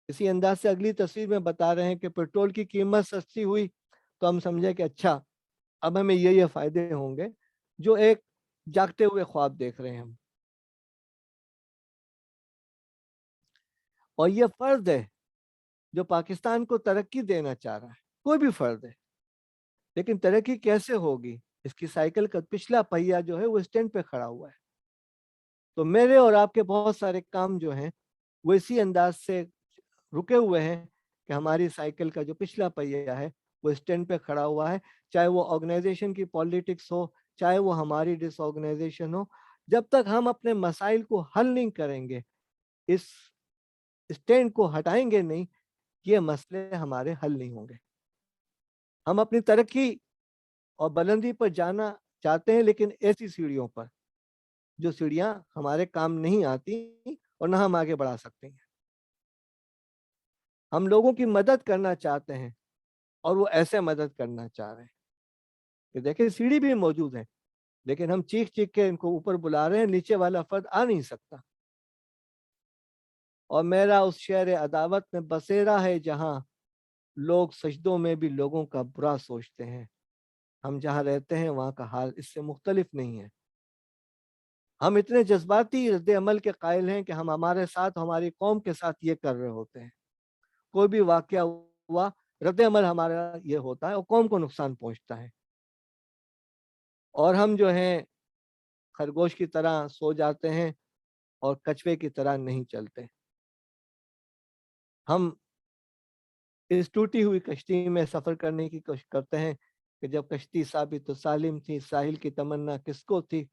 इसी अंदाज से अगली तस्वीर में बता रहे हैं कि पेट्रोल की कीमत सस्ती हुई तो हम समझे कि अच्छा अब हमें ये फायदे होंगे, जो एक जागते हुए ख्वाब देख रहे हैं हम। और ये फर्द है जो पाकिस्तान को तरक्की देना चाह रहा है, कोई भी फर्द है, लेकिन तरक्की कैसे होगी, इसकी साइकिल का पिछला पहिया जो है वो स्टैंड पे खड़ा हुआ है। तो मेरे और आपके बहुत सारे काम जो हैं वो इसी अंदाज से रुके हुए हैं कि हमारी साइकिल का जो पिछला पहिया है वो स्टैंड पे खड़ा हुआ है, चाहे वो ऑर्गेनाइजेशन की पॉलिटिक्स हो, चाहे वो हमारी डिसऑर्गेनाइजेशन हो। जब तक हम अपने मसाइल को हल नहीं करेंगे, इस स्टैंड को हटाएंगे नहीं, ये मसले हमारे हल नहीं होंगे। हम अपनी तरक्की और बुलंदी पर जाना चाहते हैं, लेकिन ऐसी सीढ़ियों पर जो सीढ़ियां हमारे काम नहीं आती और ना हम आगे बढ़ा सकते हैं। हम लोगों की मदद करना चाहते हैं और वो ऐसे मदद करना चाह रहे हैं कि देखिए सीढ़ी भी मौजूद है, लेकिन हम चीख चीख के इनको ऊपर बुला रहे हैं, नीचे वाला फर्द आ नहीं सकता। और मेरा उस शहर अदावत में बसेरा है जहां लोग सजदों में भी लोगों का बुरा सोचते हैं। हम जहां रहते हैं वहां का हाल इससे मुख्तलिफ नहीं है। हम इतने जज्बाती रद्द अमल के कायल हैं कि हम हमारे साथ हमारी कौम के साथ ये कर रहे होते हैं। कोई भी वाकया हुआ, रद्द अमल हमारा ये होता है और कौम को नुकसान पहुंचता है, और हम जो हैं खरगोश की तरह सो जाते हैं और कछुए की तरह नहीं चलते। हम इस टूटी हुई कश्ती में सफर करने की कोशिश करते हैं कि जब कश्ती साबित तो सालिम थी, साहिल की तमन्ना किसको थी।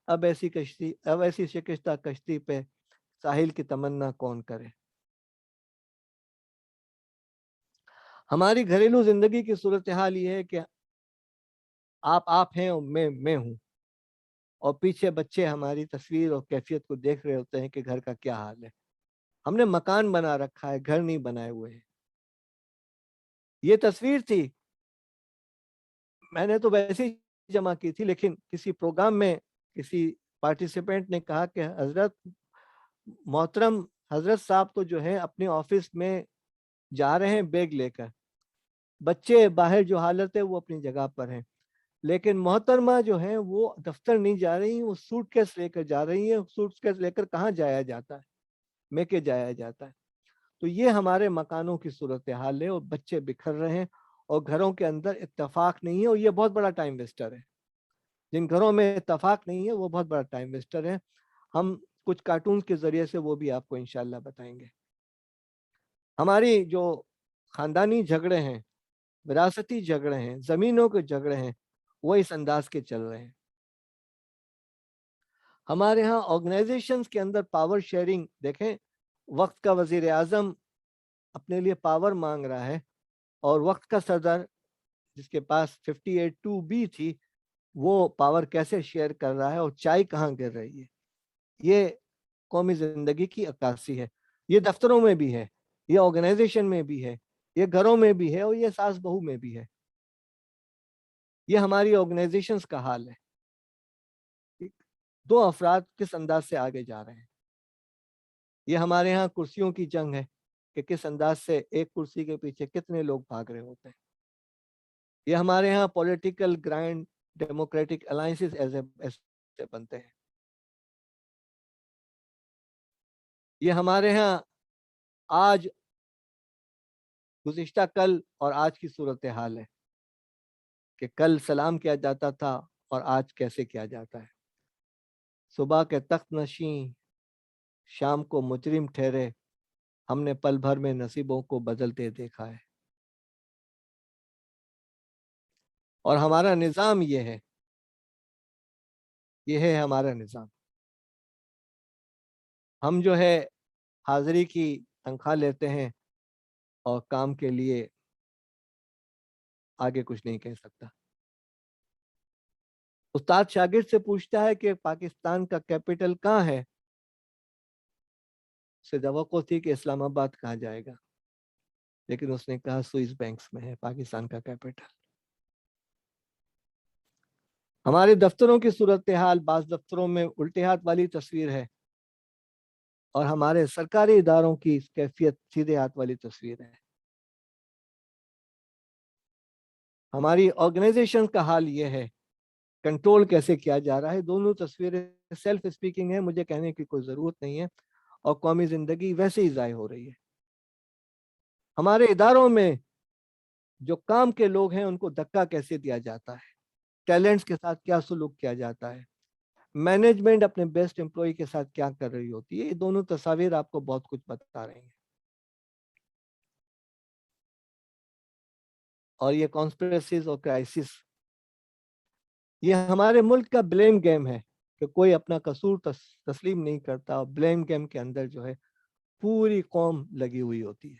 अब ऐसी शिकस्ता कश्ती पे साहिल की तमन्ना कौन करे। हमारी घरेलू जिंदगी की सूरत हाल ये है कि आप हैं और मैं हूं, और पीछे बच्चे हमारी तस्वीर और कैफियत को देख रहे होते हैं कि घर का क्या हाल है। हमने मकान बना रखा है, घर नहीं बनाए हुए हैं। ये तस्वीर थी, मैंने तो वैसे ही जमा की थी, लेकिन किसी प्रोग्राम में किसी पार्टिसिपेंट ने कहा कि हजरत मोहतरम हजरत साहब तो जो है अपने ऑफिस में जा रहे हैं बैग लेकर, बच्चे बाहर जो हालत है वो अपनी जगह पर हैं, लेकिन मोहतरमा जो है वो दफ्तर नहीं जा रही, वो सूटकेस लेकर जा रही है। सूटकेस लेकर कहाँ जाया जाता है, मैके जाया जाता है। तो ये हमारे मकानों की सूरत हाल है, और बच्चे बिखर रहे हैं और घरों के अंदर इत्तेफाक नहीं है, और ये बहुत बड़ा टाइम वेस्टर है। जिन घरों में इत्तेफाक नहीं है वो बहुत बड़ा टाइम वेस्टर है। हम कुछ कार्टून के जरिए से वो भी आपको इंशाल्लाह बताएंगे। हमारी जो खानदानी झगड़े हैं, विरासती झगड़े हैं, जमीनों के झगड़े हैं, वो इस अंदाज के चल रहे हैं। हमारे यहाँ ऑर्गेनाइजेशंस के अंदर पावर शेयरिंग देखें, वक्त का वजीर आजम अपने लिए पावर मांग रहा है, और वक्त का सदर जिसके पास 58(2)B थी, वो पावर कैसे शेयर कर रहा है और चाय कहाँ गिर रही है। ये कौमी जिंदगी की अक्कासी है। ये दफ्तरों में भी है, ये ऑर्गेनाइजेशन में भी है, ये घरों में भी है, और ये सास बहू में भी है। ये हमारी ऑर्गेनाइजेशंस का हाल है। दो अफराद किस अंदाज से आगे जा रहे हैं। ये हमारे यहाँ कुर्सियों की जंग है कि किस अंदाज से एक कुर्सी के पीछे कितने लोग भाग रहे होते हैं। ये हमारे यहाँ पॉलिटिकल ग्रांड डेमोक्रेटिक अलायंसेस ऐसे बनते हैं। ये हमारे यहाँ आज गुज़िश्ता कल और आज की सूरत हाल है कि कल सलाम किया जाता था और आज कैसे किया जाता है। सुबह के तख्त नशीं शाम को मुजरिम ठहरे, हमने पल भर में नसीबों को बदलते देखा है। और हमारा निज़ाम ये है हमारा निज़ाम। हम जो है हाजिरी की तनख्वाह लेते हैं और काम के लिए आगे कुछ नहीं कह सकता। उस्ताद शागिर्द से पूछता है कि पाकिस्तान का कैपिटल कहाँ है, उसे तवक्को थी कि इस्लामाबाद कहा जाएगा, लेकिन उसने कहा स्विस बैंक्स में है पाकिस्तान का कैपिटल। हमारे दफ्तरों की सूरत हाल, बाज़ दफ्तरों में उल्टे हाथ वाली तस्वीर है, और हमारे सरकारी इदारों की कैफियत सीधे हाथ वाली तस्वीर है। हमारी ऑर्गेनाइजेशन का हाल ये है, कंट्रोल कैसे किया जा रहा है। दोनों तस्वीरें सेल्फ स्पीकिंग है, मुझे कहने की कोई ज़रूरत नहीं है, और कौमी ज़िंदगी वैसे ही ज़ाय हो रही है। हमारे इदारों में जो काम के लोग हैं उनको धक्का कैसे दिया जाता है, टैलेंट्स के साथ क्या सलूक किया जाता है, मैनेजमेंट अपने बेस्ट एम्प्लॉय के साथ क्या कर रही होती है। ये दोनों तस्वीर आपको बहुत कुछ बता रही हैं। और ये कॉन्स्पिरेसीज और क्राइसिस, ये हमारे मुल्क का ब्लेम गेम है कि कोई अपना कसूर तस्लीम नहीं करता, और ब्लेम गेम के अंदर जो है पूरी कौम लगी हुई होती है।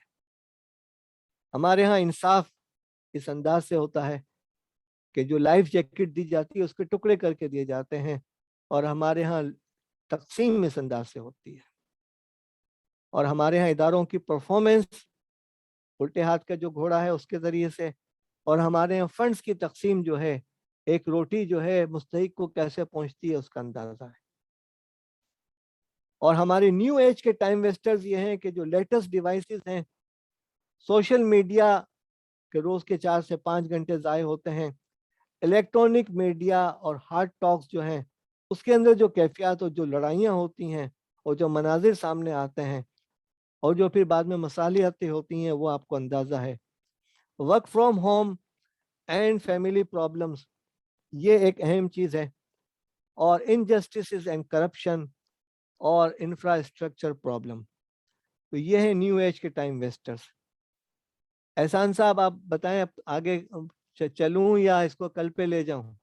हमारे यहाँ इंसाफ इस अंदाज से होता है कि जो लाइफ जैकेट दी जाती है उसके टुकड़े करके दिए जाते हैं, और हमारे यहाँ तकसीम इस अंदाज से होती है। और हमारे यहाँ इदारों की परफॉर्मेंस उल्टे हाथ का जो घोड़ा है उसके ज़रिए से, और हमारे यहाँ फंड्स की तकसीम जो है, एक रोटी जो है मुस्तहिक को कैसे पहुंचती है उसका अंदाज़ा है। और हमारे न्यू एज के टाइम वेस्टर्स ये हैं कि जो लेटेस्ट डिवाइसेस हैं, सोशल मीडिया के रोज़ के 4 से 5 घंटे ज़ाय होते हैं, इलेक्ट्रॉनिक मीडिया और हार्ड टॉक्स जो हैं उसके अंदर जो कैफियत और जो लड़ाइयाँ होती हैं और जो मनाजिर सामने आते हैं और जो फिर बाद में मसालियतें होती हैं वो आपको अंदाज़ा है। Work from home and family problems ये एक अहम चीज़ है, और इनजस्टिस एंड करप्शन और इंफ्रास्ट्रक्चर प्रॉब्लम, तो ये है न्यू एज के टाइम वेस्टर्स। एहसान साहब आप बताएं, अब आगे चलूं या इसको कल पे ले जाऊं?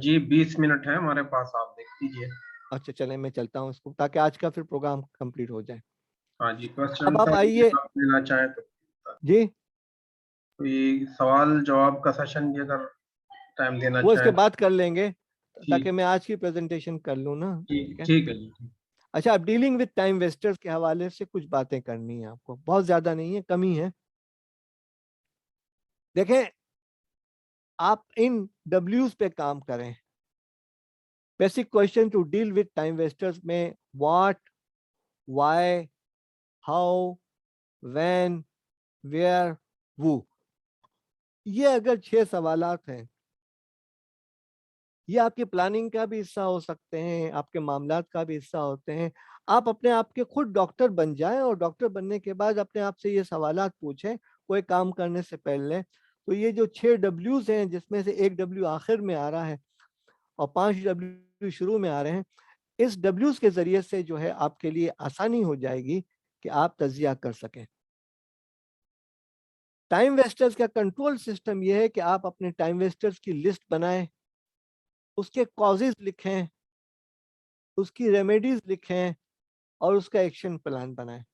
जी 20 मिनट है हमारे पास, आप देख लीजिए। अच्छा चलें, मैं चलता हूं इसको, ताकि आज का फिर प्रोग्राम कंप्लीट हो जाए। हाँ जी, क्वेश्चन अब आप आइए आप लेना चाहें तो जी, कोई सवाल जवाब का सेशन भी अगर टाइम देना वो इसके चाहें। बाद कर लेंगे ताकि ठीक मैं आज की प्रेजेंटेशन कर लूं ना। ठीक ठीक है। ठीक है जी। अच्छा, अब डीलिंग विद टाइम वेस्टर्स के हवाले से कुछ बातें करनी है आपको, बहुत ज्यादा नहीं है, कमी है। देखें, आप इन डब्ल्यूज पे काम करें। Basic question to deal with time wasters में what, why, how, when, where, वू, ये अगर 6 सवालात हैं, ये आपकी प्लानिंग का भी हिस्सा हो सकते हैं, आपके मामलात का भी हिस्सा होते हैं। आप अपने आप के खुद डॉक्टर बन जाएं और डॉक्टर बनने के बाद अपने आप से ये सवालात पूछें कोई काम करने से पहले। तो ये जो 6 डब्ल्यूज हैं, जिसमें से एक डब्ल्यू आखिर में आ रहा है और 5 डब्ल्यू शुरू में आ रहे हैं, इस डब्ल्यूज के जरिए से जो है आपके लिए आसानी हो जाएगी कि आप तजिया कर सकें। टाइम वेस्टर्स का कंट्रोल सिस्टम यह है कि आप अपने टाइम वेस्टर्स की लिस्ट बनाएं, उसके कॉजेज लिखें, उसकी रेमेडीज लिखें और उसका एक्शन प्लान बनाएं।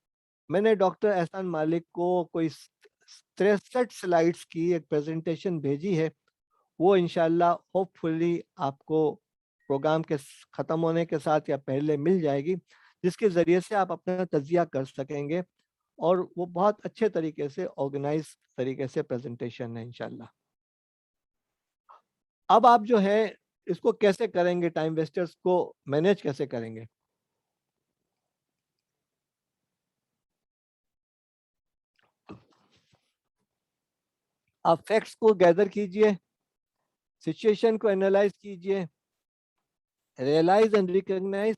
मैंने डॉक्टर एहसान मालिक को कोई 63 स्लाइड्स की एक प्रेजेंटेशन भेजी है, वो इंशाल्लाह होपफुली आपको प्रोग्राम के ख़त्म होने के साथ या पहले मिल जाएगी, जिसके ज़रिए से आप अपना तजिया कर सकेंगे, और वो बहुत अच्छे तरीके से ऑर्गेनाइज तरीके से प्रेजेंटेशन है इंशाल्लाह। अब आप जो है इसको कैसे करेंगे, टाइम वेस्टर्स को मैनेज कैसे करेंगे? आप फैक्ट्स को गैदर कीजिए, सिचुएशन को एनालाइज कीजिए, रियलाइज एंड रिकॉग्नाइज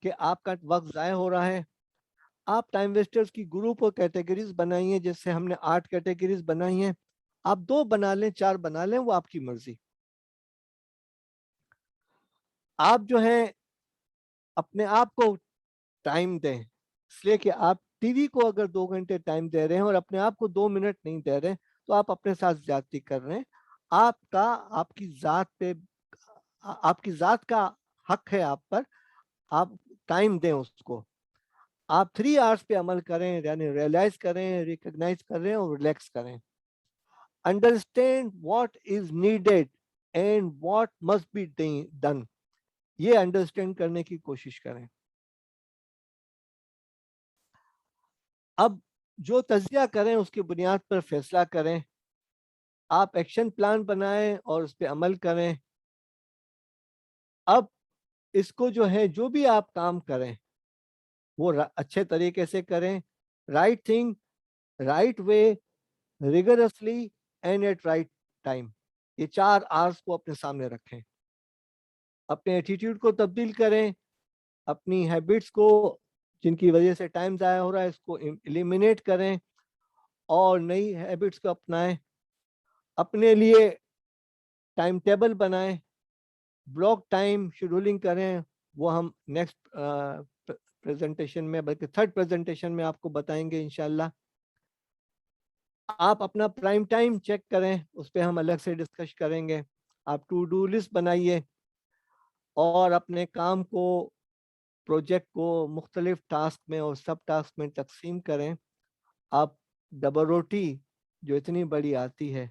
कि आपका वक्त ज़ाया हो रहा है। आप टाइम वेस्टर्स की ग्रुप और कैटेगरीज बनाइए, जैसे हमने 8 कैटेगरीज बनाई हैं, आप 2 बना लें, 4 बना लें, वो आपकी मर्जी। आप जो है अपने आप को टाइम दें, इसलिए कि आप टीवी को अगर 2 घंटे टाइम दे रहे हैं और अपने आप को 2 मिनट नहीं दे रहे हैं, तो आप अपने साथ ज्यादती कर रहे हैं। आपका आपकी जात का हक है आप पर, आप टाइम दें उसको। आप 3 आवर्स पे अमल करें, यानी रियलाइज करें, रिकॉग्नाइज करें और रिलैक्स करें। Understand what is needed and what must be done, ये अंडरस्टैंड करने की कोशिश करें। अब जो तजिया करें उसकी बुनियाद पर फैसला करें, आप एक्शन प्लान बनाएं और उस पर अमल करें। अब इसको जो है, जो भी आप काम करें वो अच्छे तरीके से करें, right thing, right way, rigorously and at right time. ये 4 आर्स को अपने सामने रखें। अपने एटीट्यूड को तब्दील करें, अपनी हैबिट्स को जिनकी वजह से टाइम ज़ाया हो रहा है इसको एलिमिनेट करें और नई हैबिट्स को अपनाएं। अपने लिए टाइम टेबल बनाएं, ब्लॉक टाइम शेड्यूलिंग करें, वो हम नेक्स्ट प्रेजेंटेशन में, बल्कि 3rd प्रेजेंटेशन में आपको बताएंगे इंशाल्लाह। आप अपना प्राइम टाइम चेक करें, उस पर हम अलग से डिस्कस करेंगे। आप टू डू लिस्ट बनाइए और अपने काम को, प्रोजेक्ट को मुख्तलिफ टास्क में और सब टास्क में तकसीम करें। आप डबल रोटी जो इतनी बड़ी आती है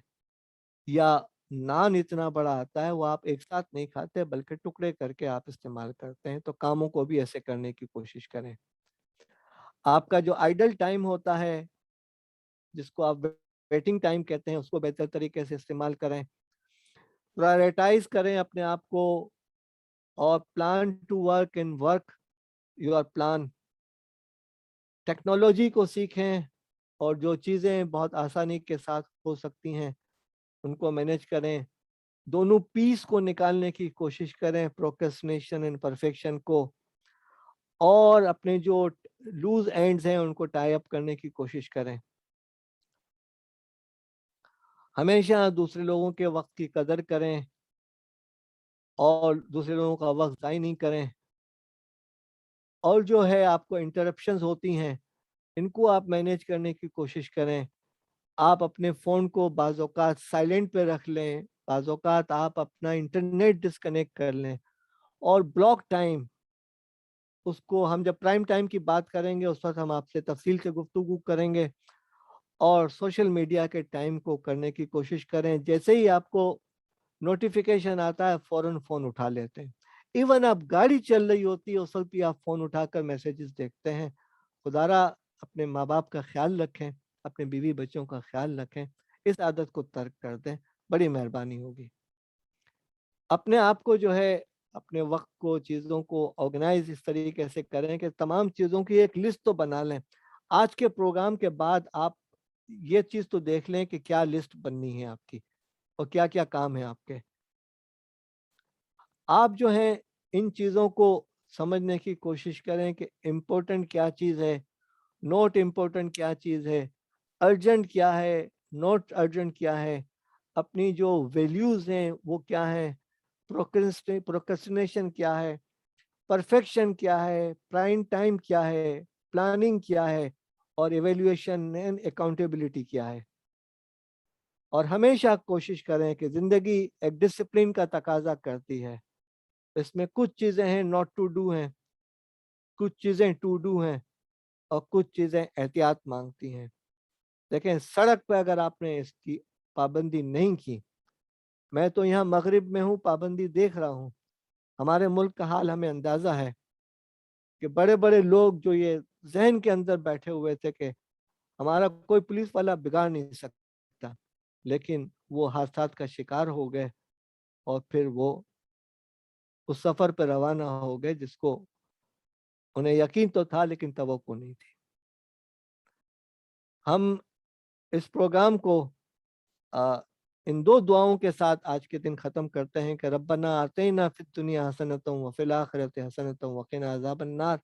या नान इतना बड़ा आता है वो आप एक साथ नहीं खाते बल्कि टुकड़े करके आप इस्तेमाल करते हैं। तो कामों को भी ऐसे करने की कोशिश करें। आपका जो आइडल टाइम होता है जिसको आप वेटिंग टाइम कहते हैं उसको बेहतर तरीके से इस्तेमाल करें। प्रायोरिटाइज करें अपने आप को और plan to work in work your plan. Technology को सीखें और जो चीज़ें बहुत आसानी के साथ हो सकती हैं उनको मैनेज करें। दोनों पीस को निकालने की कोशिश करें, प्रोक्रेस्टिनेशन एंड परफेक्शन को, और अपने जो लूज एंड्स हैं उनको टाई अप करने की कोशिश करें। हमेशा दूसरे लोगों के वक्त की कदर करें और दूसरे लोगों का वक्त ज़ाय नहीं करें। और जो है आपको इंटरप्शंस होती हैं इनको आप मैनेज करने की कोशिश करें। आप अपने फ़ोन को बाज़ औक़ात साइलेंट पे रख लें, बाज़ औक़ात आप अपना इंटरनेट डिस्कनेक्ट कर लें और ब्लॉक टाइम, उसको हम जब प्राइम टाइम की बात करेंगे उस वक्त हम आपसे तफसील से गुफ्तगू करेंगे। और सोशल मीडिया के टाइम को करने की कोशिश करें। जैसे ही आपको नोटिफिकेशन आता है फ़ौरन फ़ोन उठा लेते हैं। इवन आप गाड़ी चल रही होती है उस वक्त भी आप फ़ोन उठाकर मैसेजेस देखते हैं। खुदारा अपने माँ बाप का ख्याल रखें, अपने बीवी बच्चों का ख्याल रखें, इस आदत को तर्क कर दें, बड़ी मेहरबानी होगी। अपने आप को जो है अपने वक्त को, चीज़ों को ऑर्गेनाइज इस तरीके से करें कि तमाम चीज़ों की एक लिस्ट तो बना लें। आज के प्रोग्राम के बाद आप ये चीज़ तो देख लें कि क्या लिस्ट बननी है आपकी और क्या क्या काम है आपके। आप जो है इन चीज़ों को समझने की कोशिश करें कि इम्पोर्टेंट क्या चीज़ है, नॉट इम्पोर्टेंट क्या चीज़ है, अर्जेंट क्या है, नॉट अर्जेंट क्या है, अपनी जो वैल्यूज़ हैं वो क्या हैं, प्रोक्रेस्टिनेशन क्या है, परफेक्शन क्या है, प्राइम टाइम क्या है, प्लानिंग क्या है और इवैल्यूएशन एंड अकाउंटेबिलिटी क्या है। और हमेशा कोशिश करें कि ज़िंदगी एक डिसिप्लिन का तकाजा करती है। इसमें कुछ चीज़ें हैं नॉट टू डू हैं, कुछ चीज़ें टू डू हैं और कुछ चीज़ें एहतियात मांगती हैं। देखें सड़क पे अगर आपने इसकी पाबंदी नहीं की, मैं तो यहाँ मगरिब में हूँ, पाबंदी देख रहा हूँ। हमारे मुल्क का हाल हमें अंदाज़ा है कि बड़े-बड़े लोग जो ये ज़हन के अंदर बैठे हुए थे कि हमारा कोई पुलिस वाला बिगाड़ नहीं सकता, लेकिन वो हादसात का शिकार हो गए और फिर वो उस सफ़र पे रवाना हो गए जिसको उन्हें यकीन तो था लेकिन तवक्को नहीं थी। हम इस प्रोग्राम को इन 2 दुआओं के साथ आज के दिन ख़त्म करते हैं कि रब्बना आतिना फिद दुनिया हसनतम व फिल आखिरति हसनतम व क़िना अज़ाबन्नार।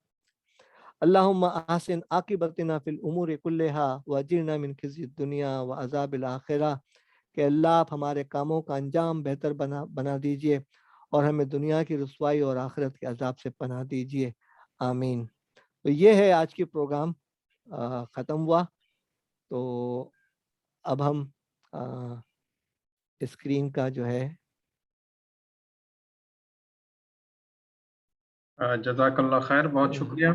अल्लाहुम्मा अहसिन आक़िबतना फ़िल उमूरि कुल्लिहा व अजिरना मिन ख़िज़्यि दुनिया व अज़ाबिल आखिरा। कि अल्लाह आप हमारे कामों का अंजाम बेहतर बना दीजिए और हमें दुनिया की रुसवाई और आखिरत के अज़ाब से पनाह दीजिए, आमीन। तो ये है आज की प्रोग्राम ख़त्म हुआ। तो अब हम स्क्रीन का जो है जज़ाकल्लाह खैर, बहुत शुक्रिया।